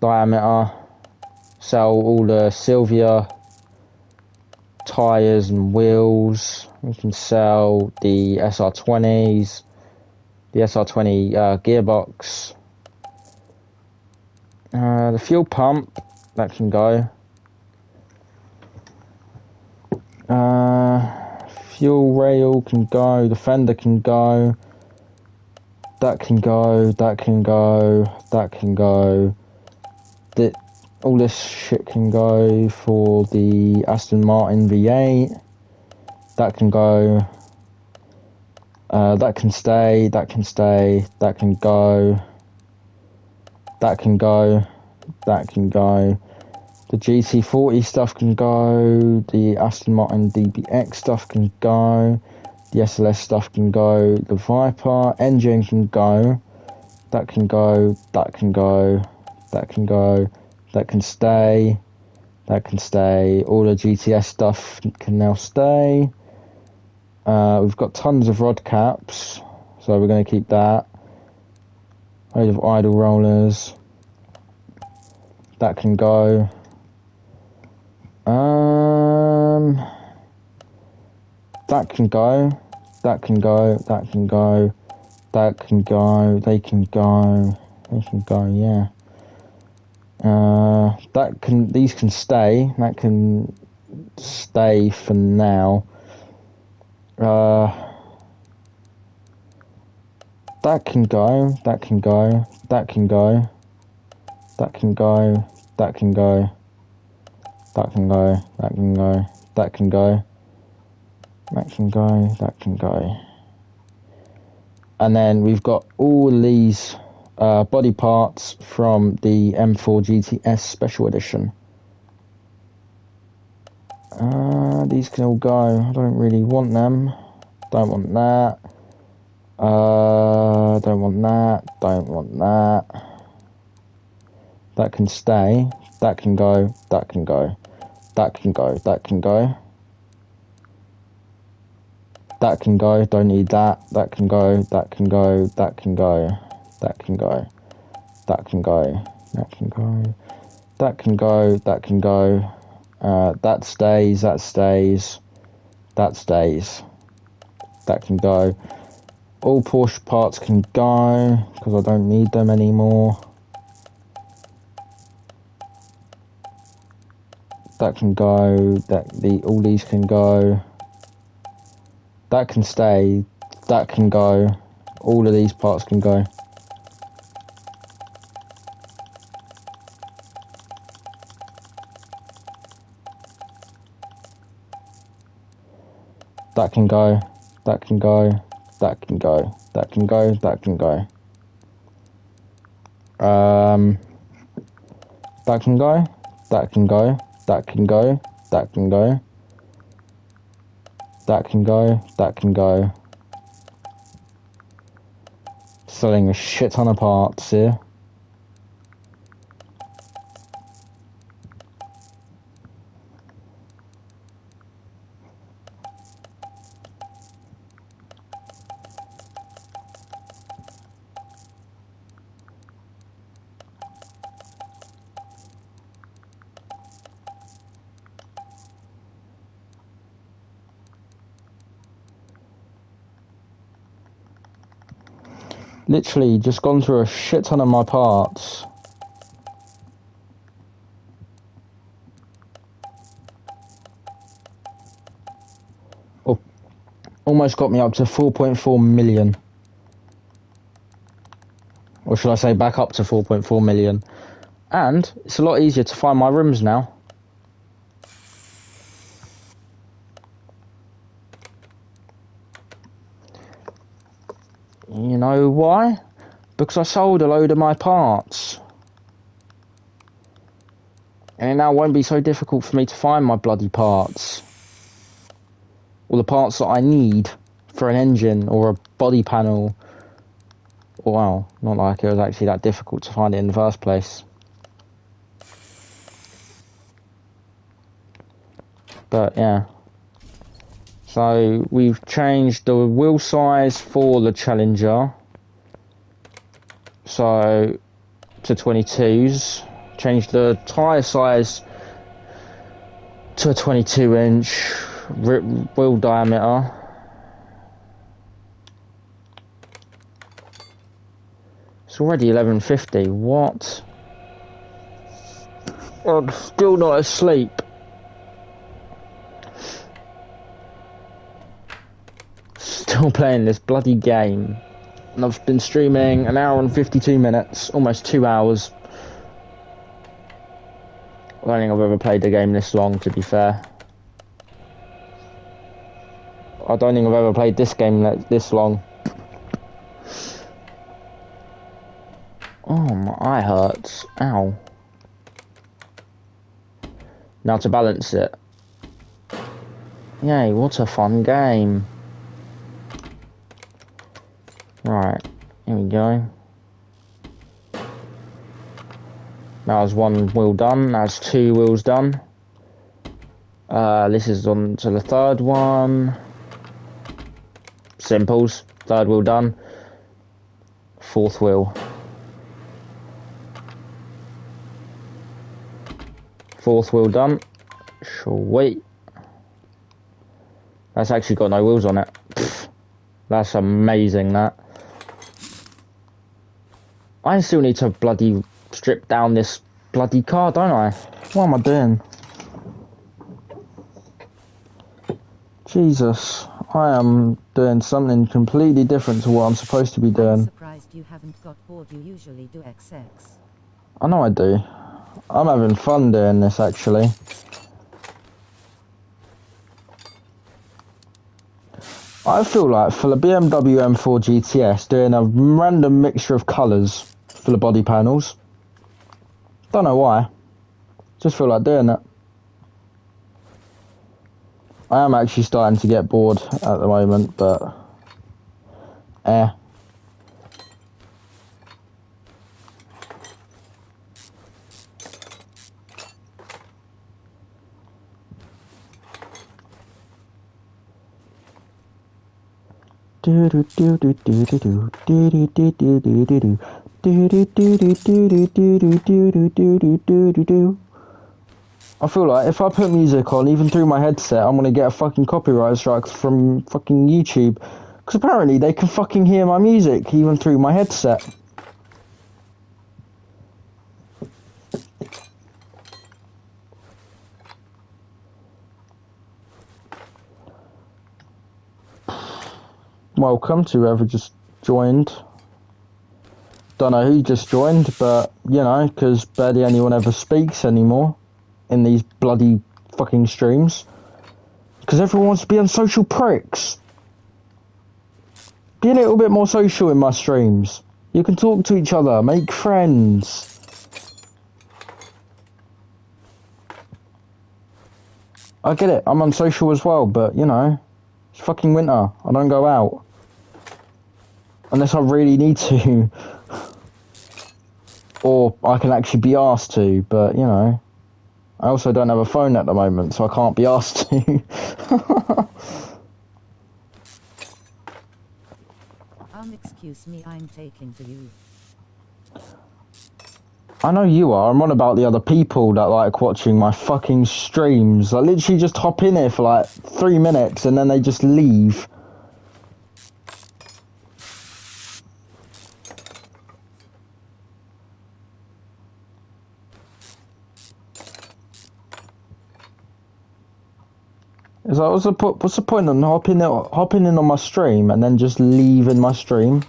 diameter. Sell all the Sylvia tyres and wheels. We can sell the SR20s, the SR20 gearbox, the fuel pump, that can go. Fuel rail can go, the fender can go, that can go, that can go, that can go. All this shit can go for the Aston Martin V8. That can go. That can stay. That can stay. That can go. That can go. That can go. The GT40 stuff can go. The Aston Martin DBX stuff can go. The SLS stuff can go. The Viper engine can go. That can go. That can go. That can go. That can stay. That can stay. All the GTS stuff can now stay. We've got tons of rod caps, so we're going to keep that. Load of idle rollers. That can go. That can go. That can go. That can go. That can go. They can go. They can go. Yeah. These can stay. That can stay for now. That can go. That can go. That can go. That can go. That can go. That can go. That can go. That can go. That can go. That can go. And then we've got all these body parts from the M4 GTS Special Edition. These can all go. I don't really want them. Don't want that. Don't want that. Don't want that. That can stay. That can go. That can go. That can go. That can go. That can go. Don't need that. That can go. That can go. That can go. That can go. That can go. That can go. That can go. That can go. That stays. That stays. That stays. That can go. All Porsche parts can go because I don't need them anymore. That can go. All these can go. That can stay. That can go. All of these parts can go. That can go. That can go. That can go. That can go. That can go. That can go. That can go. That can go. That can go. That can go. That can go. Selling a shit ton of parts here. Literally just gone through a shit ton of my parts. Oh, almost got me up to 4.4 million. Or should I say back up to 4.4 million. And it's a lot easier to find my rooms now. You know why? Because I sold a load of my parts. And it now won't be so difficult for me to find my bloody parts. Or the parts that I need for an engine or a body panel. Well, not like it was actually that difficult to find it in the first place. But yeah. So we've changed the wheel size for the Challenger. So to 22s. Changed the tyre size to a 22-inch wheel diameter. It's already 11:50. What? I'm still not asleep. Still playing this bloody game. And I've been streaming an hour and 52 minutes, almost 2 hours. I don't think I've ever played a game this long, to be fair. I don't think I've ever played this game this long. Oh, my eye hurts. Ow. Now to balance it. Yay, what a fun game. Right, here we go. That's one wheel done, that's 2 wheels done. This is on to the third one. Simples, third wheel done. Fourth wheel. Fourth wheel done. Sweet. That's actually got no wheels on it. Pfft, that's amazing, that. I still need to bloody strip down this bloody car, don't I? What am I doing? Jesus, I am doing something completely different to what I'm supposed to be doing. I'm surprised you haven't got bored. You usually do XX. I know I do. I'm having fun doing this, actually. I feel like for the BMW M4 GTS, doing a random mixture of colours for the body panels. Don't know why. Just feel like doing it. I am actually starting to get bored at the moment, but I feel like if I put music on, even through my headset, I'm gonna get a fucking copyright strike from fucking YouTube. Because apparently they can fucking hear my music, even through my headset. Welcome to whoever just joined. Don't know who just joined, but, you know, because barely anyone ever speaks anymore in these bloody fucking streams. Because everyone wants to be on social pricks. Be a little bit more social in my streams. You can talk to each other, make friends. I get it, I'm unsocial as well, but you know, it's fucking winter. I don't go out. Unless I really need to. Or I can actually be asked to, but you know. I also don't have a phone at the moment, so I can't be asked to. Excuse me, I'm taking to you. I know you are. I'm on about the other people that like watching my fucking streams. I literally just hop in here for like 3 minutes and then they just leave. It's like, what's the point of hopping in on my stream and then just leaving my stream?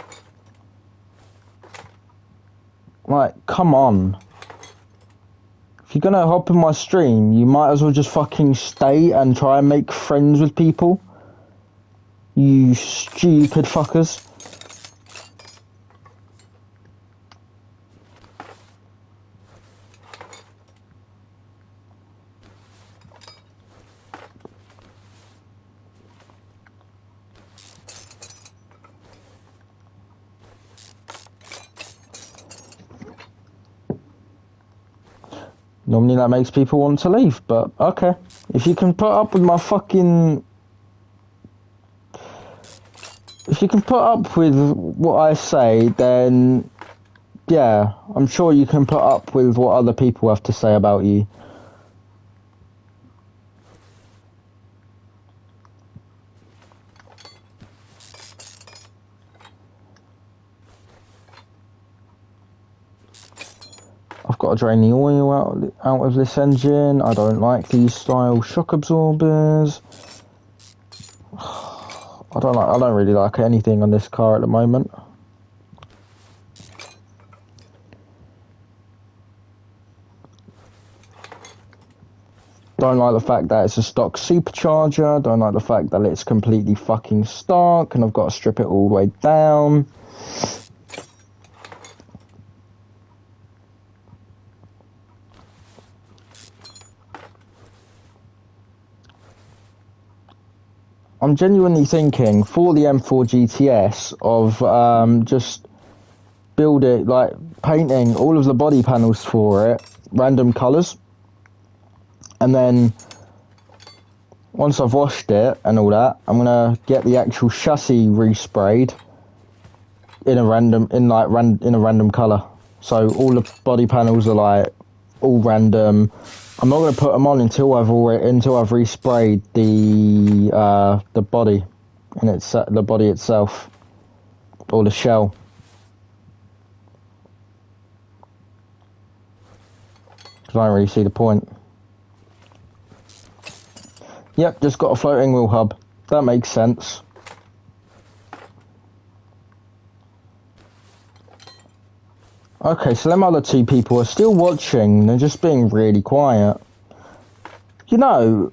Like, come on. If you're gonna hop in my stream, you might as well just fucking stay and try and make friends with people. You stupid fuckers. Normally that makes people want to leave, but okay. If you can put up with my fucking... If you can put up with what I say, then... Yeah, I'm sure you can put up with what other people have to say about you. I've got to drain the oil out of this engine. I don't like these style shock absorbers. I don't really like anything on this car at the moment. Don't like the fact that it's a stock supercharger. Don't like the fact that it's completely fucking stock and I've got to strip it all the way down. I'm genuinely thinking for the M4 GTS of just build it, like painting all of the body panels for it, random colours. And then once I've washed it and all that, I'm gonna get the actual chassis resprayed in a random colour. So all the body panels are like all random. I'm not gonna put them on until I've resprayed the body and the body itself or the shell. Because I don't really see the point. Yep, just got a floating wheel hub. That makes sense. Okay, so them other two people are still watching. They're just being really quiet. You know,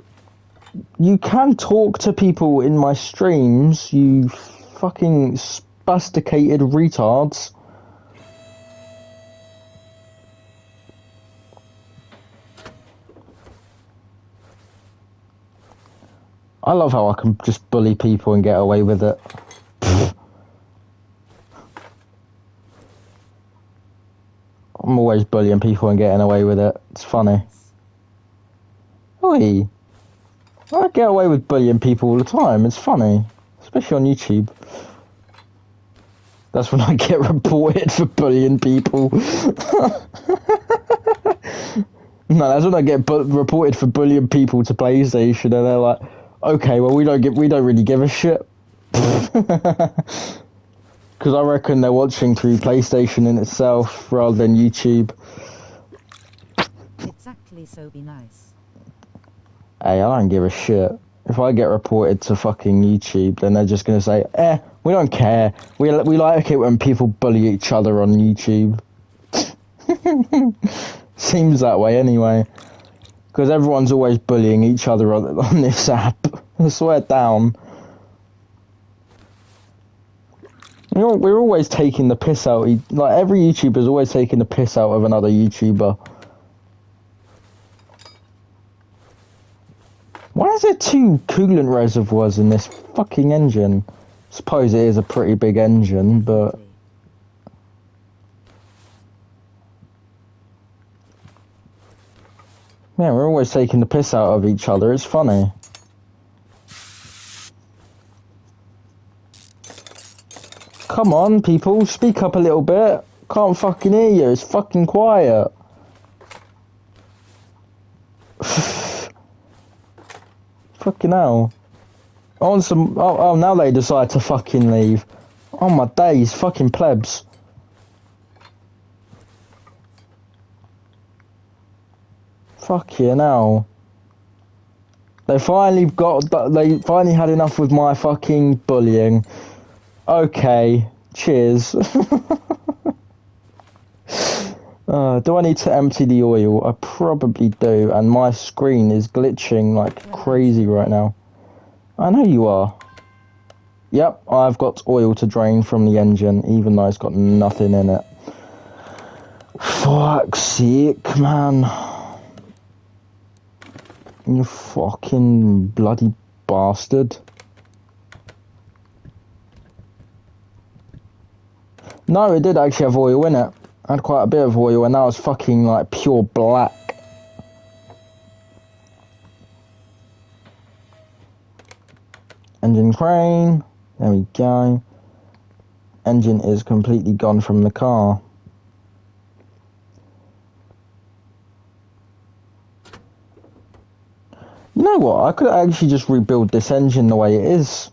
you can talk to people in my streams, you fucking spasticated retards. I love how I can just bully people and get away with it. I'm always bullying people and getting away with it. It's funny. Oi. I get away with bullying people all the time. It's funny. Especially on YouTube. That's when I get reported for bullying people. No, that's when I get reported for bullying people to PlayStation, and they're like, "Okay, well we don't really give a shit." Because I reckon they're watching through PlayStation in itself rather than YouTube. Exactly, so be nice. Hey, I don't give a shit. If I get reported to fucking YouTube, then they're just gonna say, we don't care. We like it when people bully each other on YouTube. Seems that way anyway. Because everyone's always bullying each other on this app. I swear down. You know, we're always taking the piss out. Like, every YouTuber's always taking the piss out of another YouTuber. Why is there 2 coolant reservoirs in this fucking engine? Suppose it is a pretty big engine, but... Yeah, we're always taking the piss out of each other. It's funny. Come on, people, speak up a little bit. Can't fucking hear you. It's fucking quiet. Fucking hell. On some. Oh, now they decide to fucking leave. Oh my days, fucking plebs. Fucking hell. They finally had enough with my fucking bullying. Okay, cheers. Do I need to empty the oil? I probably do, and my screen is glitching like crazy right now. I know you are. Yep, I've got oil to drain from the engine, even though it's got nothing in it. Fuck's sake, man. You fucking bloody bastard. No, it did actually have oil in it. I had quite a bit of oil, and that was fucking like pure black. Engine crane. There we go. Engine is completely gone from the car. You know what? I could actually just rebuild this engine the way it is.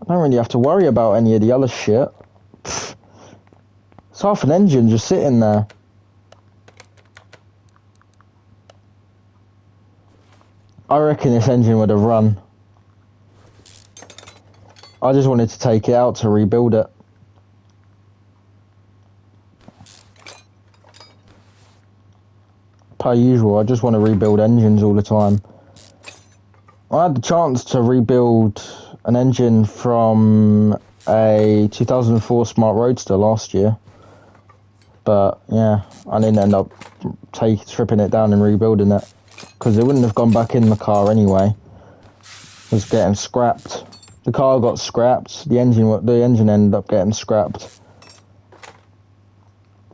I don't really have to worry about any of the other shit. Pfft. It's half an engine just sitting there. I reckon this engine would have run. I just wanted to take it out to rebuild it. Per usual, I just want to rebuild engines all the time. I had the chance to rebuild an engine from a 2004 Smart Roadster last year. But, yeah, I didn't end up stripping it down and rebuilding it. Because it wouldn't have gone back in the car anyway. It was getting scrapped. The car got scrapped. The engine ended up getting scrapped.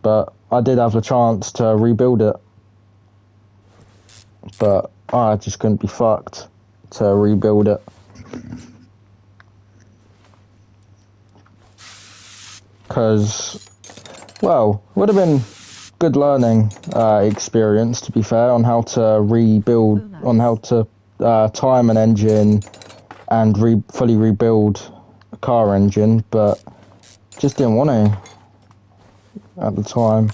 But I did have the chance to rebuild it. But I just couldn't be fucked to rebuild it. Because, well, would have been good learning experience, to be fair, on how to rebuild, on how to time an engine and fully rebuild a car engine, but just didn't want to at the time.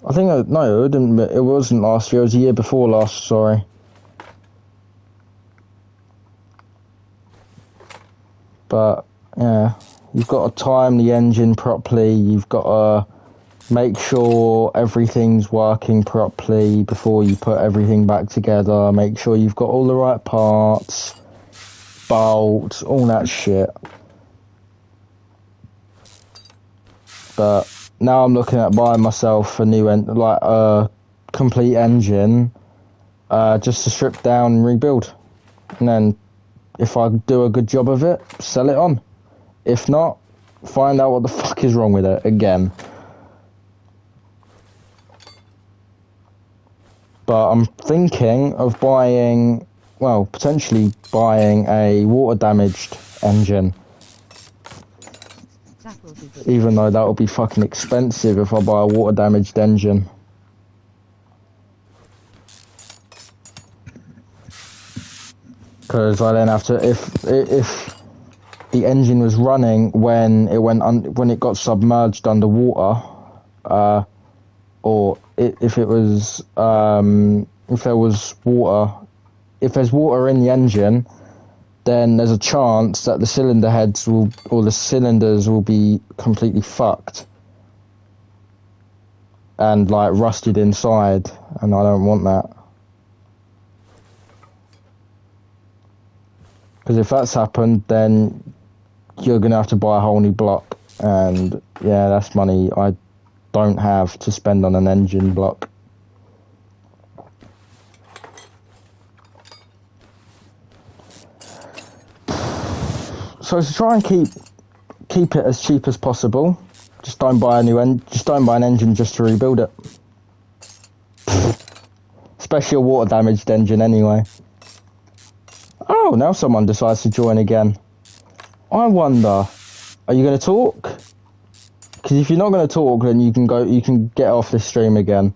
I think, no, it wasn't last year, it was the year before last, sorry. But, yeah, you've got to time the engine properly, you've got to make sure everything's working properly before you put everything back together, make sure you've got all the right parts, bolts, all that shit. But now I'm looking at buying myself a new complete engine, just to strip down and rebuild. And then, if I do a good job of it, sell it on. If not, find out what the fuck is wrong with it again. But I'm thinking of potentially buying a water damaged engine. Even though that will be fucking expensive if I buy a water damaged engine. Because I then have to, if the engine was running when it got submerged underwater, or if it was if there was water, if there's water in the engine, then there's a chance that the cylinder heads the cylinders will be completely fucked and like rusted inside, and I don't want that. Because if that's happened, then you're going to have to buy a whole new block. And yeah, that's money I don't have to spend on an engine block. So to try and keep it as cheap as possible, just don't buy an engine just to rebuild it. Especially a water damaged engine anyway. Oh, now someone decides to join again. I wonder, are you going to talk? Because if you're not going to talk, then you can get off this stream again.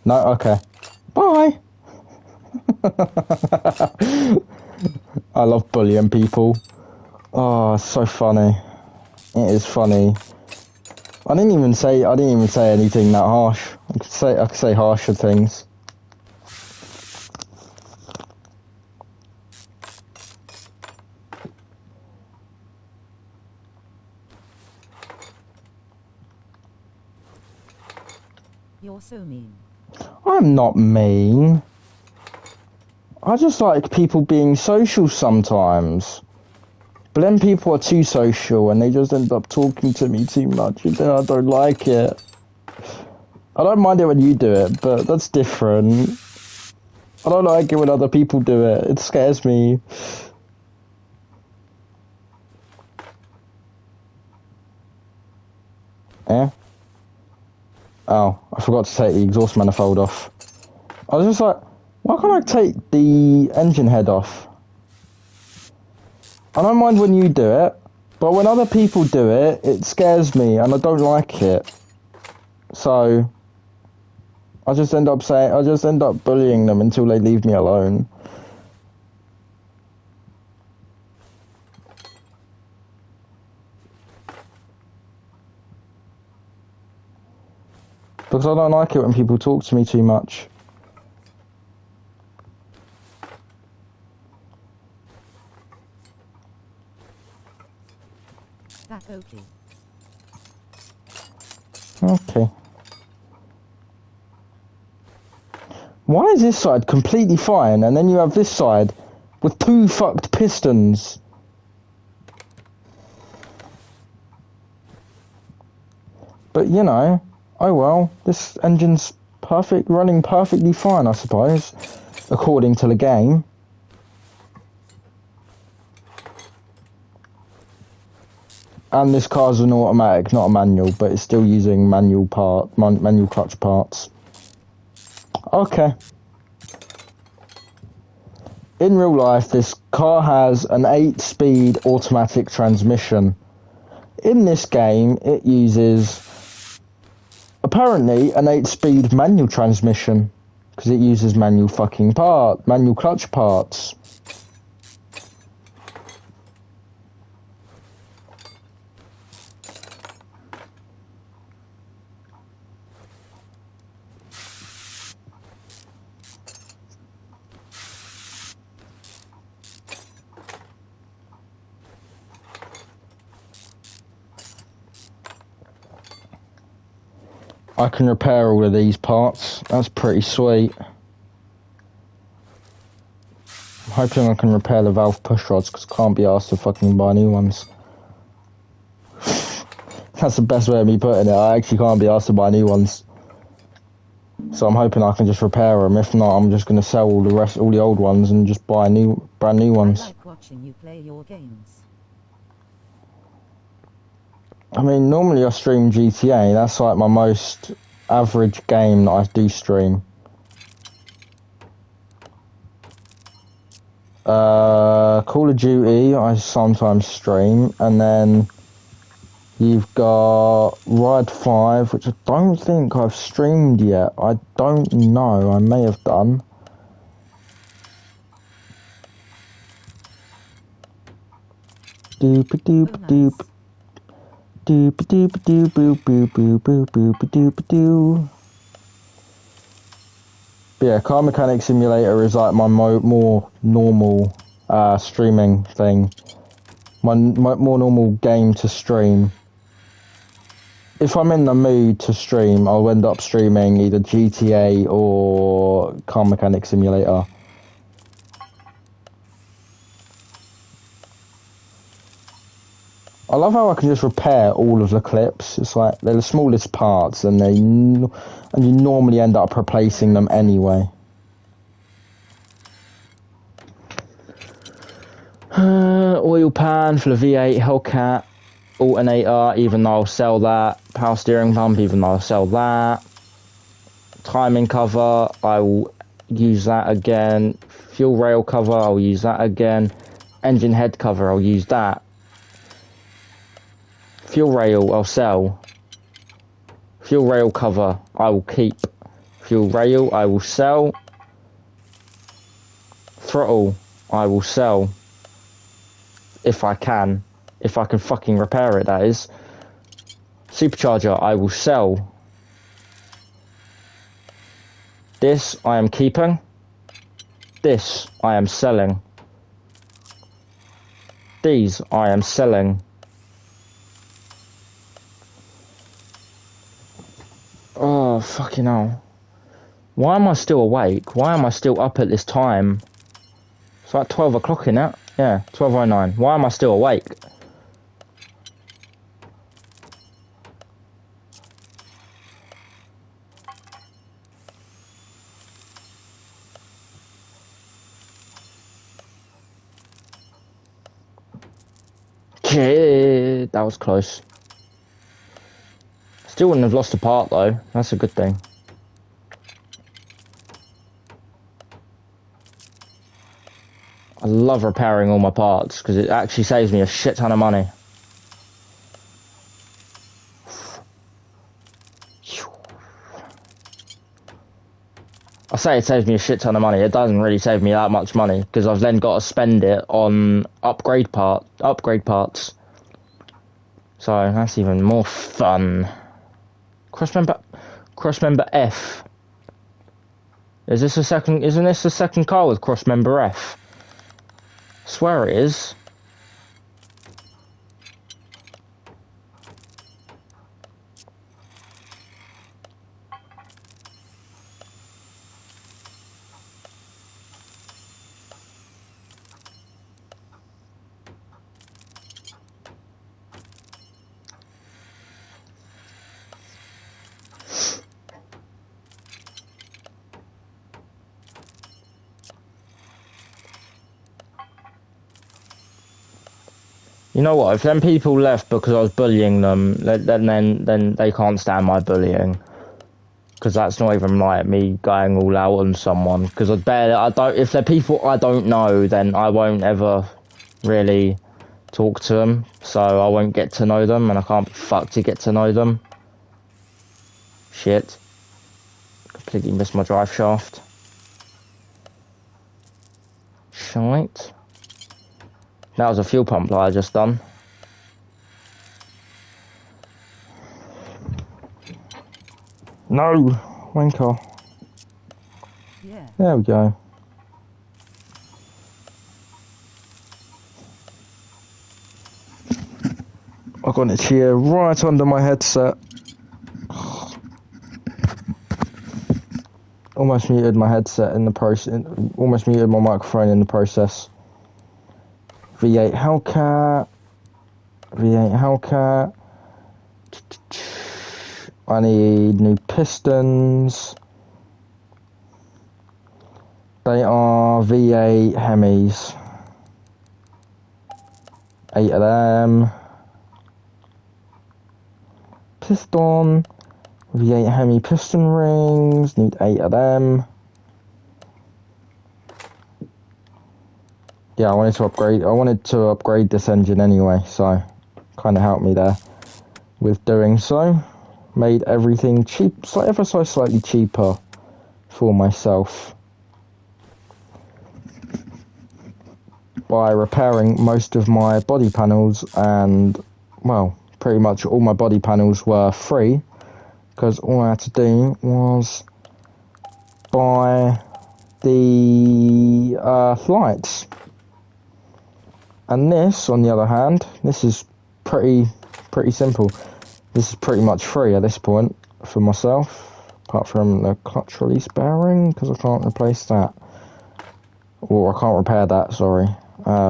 No? Okay. Bye! I love bullying people. Oh, it's so funny. It is funny. I didn't even say anything that harsh. I could say harsher things. You're so mean. I'm not mean. I just like people being social sometimes. But then people are too social and they just end up talking to me too much, and then I don't like it. I don't mind it when you do it, but that's different. I don't like it when other people do it. It scares me. Eh? Oh, I forgot to take the exhaust manifold off. I was just like, why can't I take the engine head off? I don't mind when you do it, but when other people do it, it scares me and I don't like it. So I just end up bullying them until they leave me alone. Because I don't like it when people talk to me too much. That okay. Okay. Why is this side completely fine and then you have this side with two fucked pistons? But you know, oh well, this engine's running perfectly fine, I suppose, according to the game. And this car's an automatic, not a manual, but it's still using manual clutch parts. Okay. In real life, this car has an 8-speed automatic transmission. In this game, it uses, apparently, an 8-speed manual transmission. Because it uses manual clutch parts. I can repair all of these parts. That's pretty sweet. I'm hoping I can repair the valve push rods because I can't be asked to fucking buy new ones. That's the best way of me putting it. I actually can't be asked to buy new ones. So I'm hoping I can just repair them. If not, I'm just going to sell all the old ones and just buy brand new ones. I like watching you play your games. I mean, normally I stream GTA. That's like my most average game that I do stream. Call of Duty I sometimes stream, and then you've got Ride 5, which I don't think I've streamed yet. I don't know, I may have done. Doop doop doop. Doop doop doop boop boop boop boop boop doop doo. But yeah, Car Mechanic Simulator is like my more normal streaming thing. My more normal game to stream. if I'm in the mood to stream, I'll end up streaming either GTA or Car Mechanic Simulator. I love how I can just repair all of the clips. It's like they're the smallest parts, and and you normally end up replacing them anyway. Oil pan for the V8 Hellcat. Alternator, even though I'll sell that. Power steering pump, even though I'll sell that. Timing cover, I will use that again. Fuel rail cover, I'll use that again. Engine head cover, I'll use that. Fuel rail, I'll sell. Fuel rail cover, I will keep. Fuel rail, I will sell. Throttle, I will sell. If I can. If I can fucking repair it, that is. Supercharger, I will sell. This, I am keeping. This, I am selling. These, I am selling. Oh, fucking hell. Why am I still awake? Why am I still up at this time? It's like 12 o'clock, innit? Yeah, 12:09. Why am I still awake? Shit, that was close. Still wouldn't have lost a part though. That's a good thing. I love repairing all my parts because it actually saves me a shit ton of money. I say it saves me a shit ton of money. It doesn't really save me that much money because I've then got to spend it on upgrade parts. So that's even more fun. Crossmember F. Isn't this the second car with crossmember F? I swear it is. You know what? If them people left because I was bullying them, then they can't stand my bullying. Because that's not even like me going all out on someone. Because if they're people I don't know, then I won't ever really talk to them. So I won't get to know them, and I can't be fucked to get to know them. Shit. Completely missed my drive shaft. Shite. That was a fuel pump that I just done. No, wanker. Yeah. There we go. I got it here right under my headset. Almost muted my headset in the process. Almost muted my microphone in the process. V8 Hellcat. V8 Hellcat. I need new pistons. They are V8 Hemis. 8 of them. Piston. V8 Hemi piston rings. Need 8 of them. Yeah, I wanted to upgrade this engine anyway, so kind of helped me there with doing so. Made everything cheap, ever so slightly cheaper for myself by repairing most of my body panels, and well, pretty much all my body panels were free because all I had to do was buy the lights. And this, on the other hand, this is pretty simple. This is pretty much free at this point for myself, apart from the clutch release bearing, because I can't replace that. Or I can't repair that, sorry.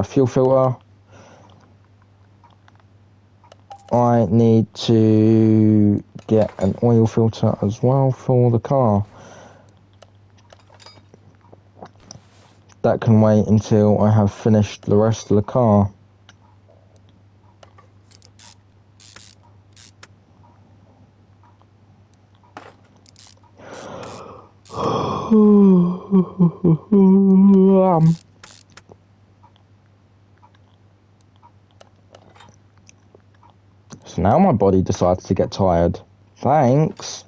Fuel filter. I need to get an oil filter as well for the car. That can wait until I have finished the rest of the car. So now my body decides to get tired. Thanks.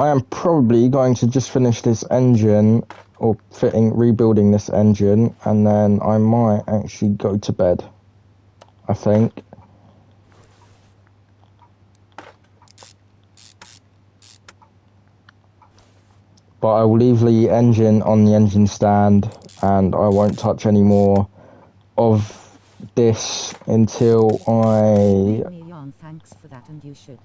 I am probably going to just finish this engine, or rebuilding this engine, and then I might actually go to bed, I think. But I will leave the engine on the engine stand, and I won't touch any more of this until Thanks for that, and you should.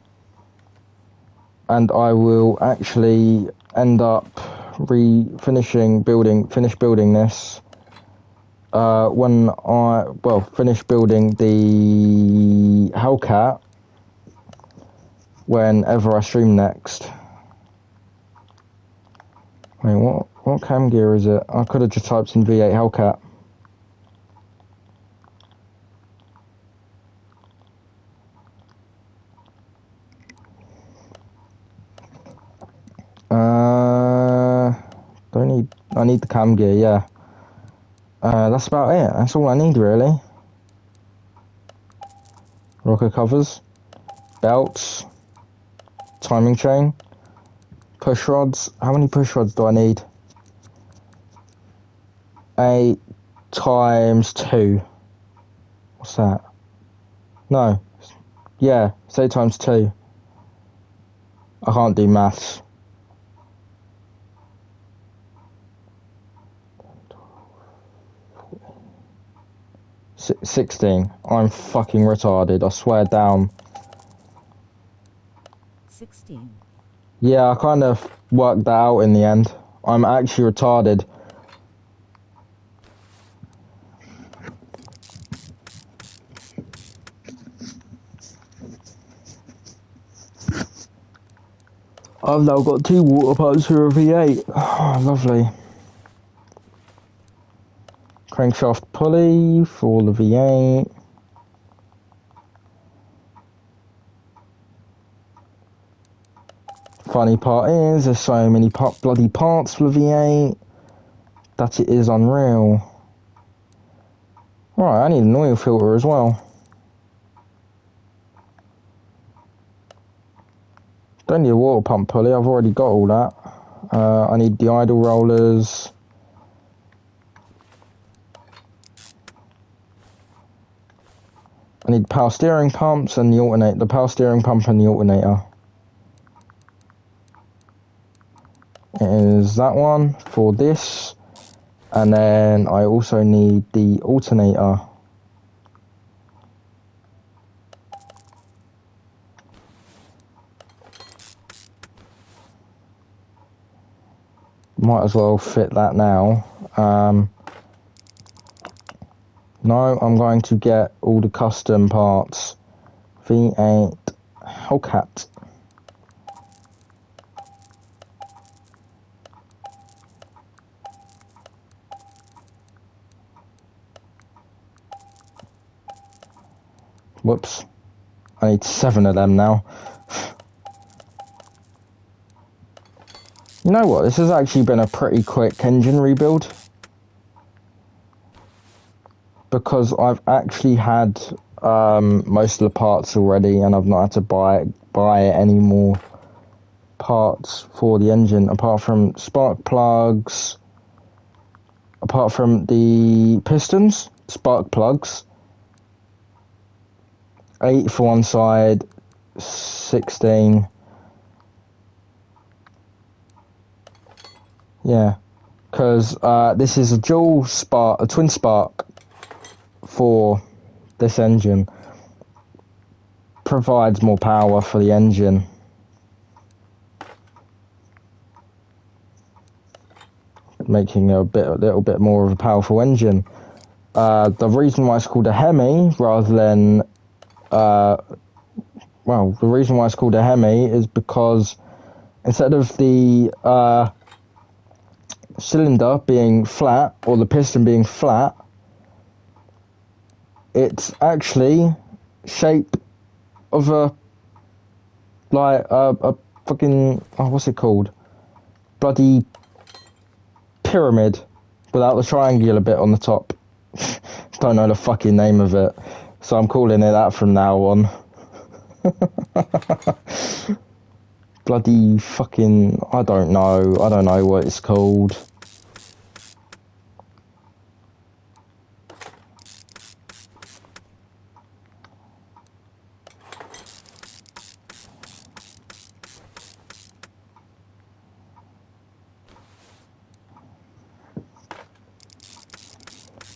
And I will actually end up finish building this when finish building the Hellcat whenever I stream next. Wait, what cam gear is it? I could have just typed in V8 Hellcat. I need the cam gear, yeah. That's about it. That's all I need, really. Rocker covers, belts, timing chain, push rods. How many push rods do I need? 8 times 2. What's that? No. Yeah, it's 8 times 2. I can't do maths. 16. I'm fucking retarded, I swear down. 16. Yeah, I kind of worked that out in the end. I'm actually retarded. I've now got 2 water pumps for a V8. Oh, lovely. Crankshaft pulley for the V8. Funny part is, there's so many bloody parts for the V8 that it is unreal. Right, I need an oil filter as well. Don't need a water pump pulley, I've already got all that. I need the idle rollers. I need power steering pumps and the power steering pump and the alternator. It is that one for this. And then I also need the alternator. Might as well fit that now. No, I'm going to get all the custom parts. V8 Hellcat. Whoops. I need 7 of them now. You know what? This has actually been a pretty quick engine rebuild. Because I've actually had most of the parts already, and I've not had to buy any more parts for the engine, apart from spark plugs, apart from the pistons, spark plugs, 8 for one side, 16 Yeah, because this is a twin spark for this engine. Provides more power for the engine. Making a little bit more of a powerful engine. The reason why it's called a Hemi rather than, the reason why it's called a Hemi is because instead of the cylinder being flat or the piston being flat, it's actually shape of a fucking, what's it called? Bloody pyramid without the triangular bit on the top. Don't know the fucking name of it, so I'm calling it that from now on. Bloody fucking, I don't know what it's called.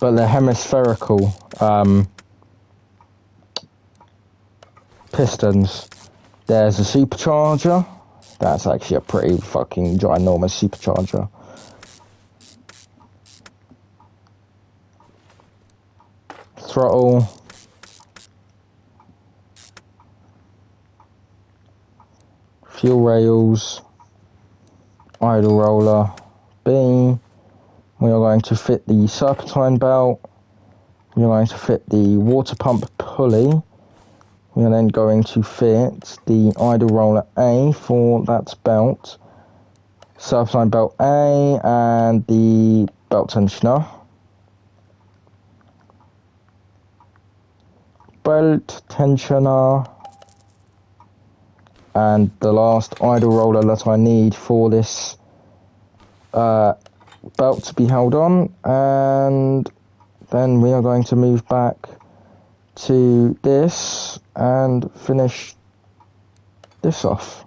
But they're hemispherical pistons. There's a supercharger. That's actually a pretty fucking ginormous supercharger. Throttle. Fuel rails. Idle roller. Beam. We are going to fit the serpentine belt. We are going to fit the water pump pulley. We are then going to fit the idle roller A for that belt, serpentine belt A, and the belt tensioner. Belt tensioner. And the last idle roller that I need for this belt to be held on, and then we are going to move back to this and finish this off.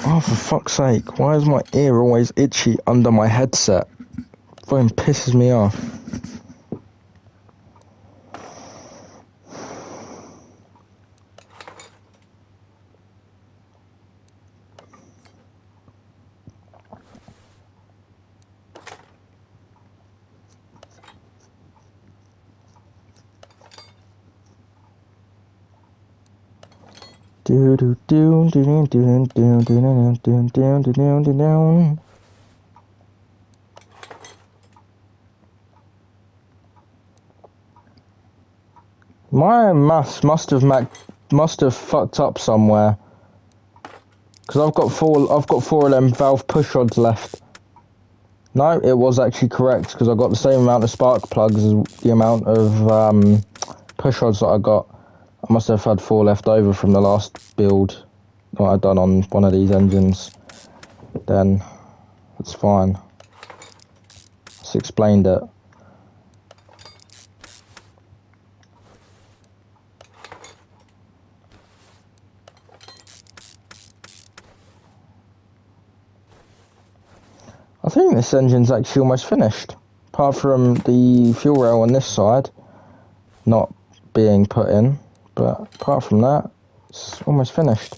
Oh, for fuck's sake, why is my ear always itchy under my headset? It fucking pisses me off. Do do do do do do do do do do do do do. My maths must have fucked up somewhere, because I've got four of them valve push rods left. No, it was actually correct, because I got the same amount of spark plugs as the amount of push rods that I got. I must have had 4 left over from the last build that I'd done on one of these engines. Then it's fine. Just explained it. I think this engine's actually almost finished, apart from the fuel rail on this side not being put in, but apart from that, it's almost finished.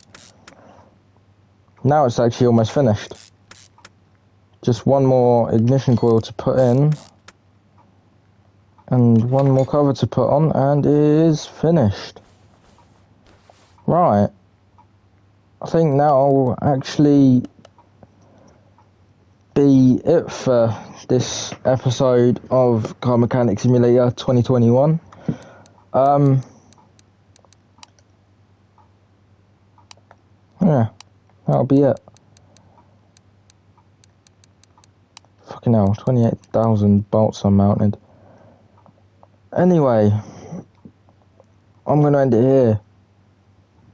Now it's actually almost finished. Just one more ignition coil to put in, and one more cover to put on, and it is finished. Right. I think that will actually be it for this episode of Car Mechanic Simulator 2021. Yeah, that'll be it. Fucking hell, 28,000 bolts unmounted. Anyway, I'm going to end it here.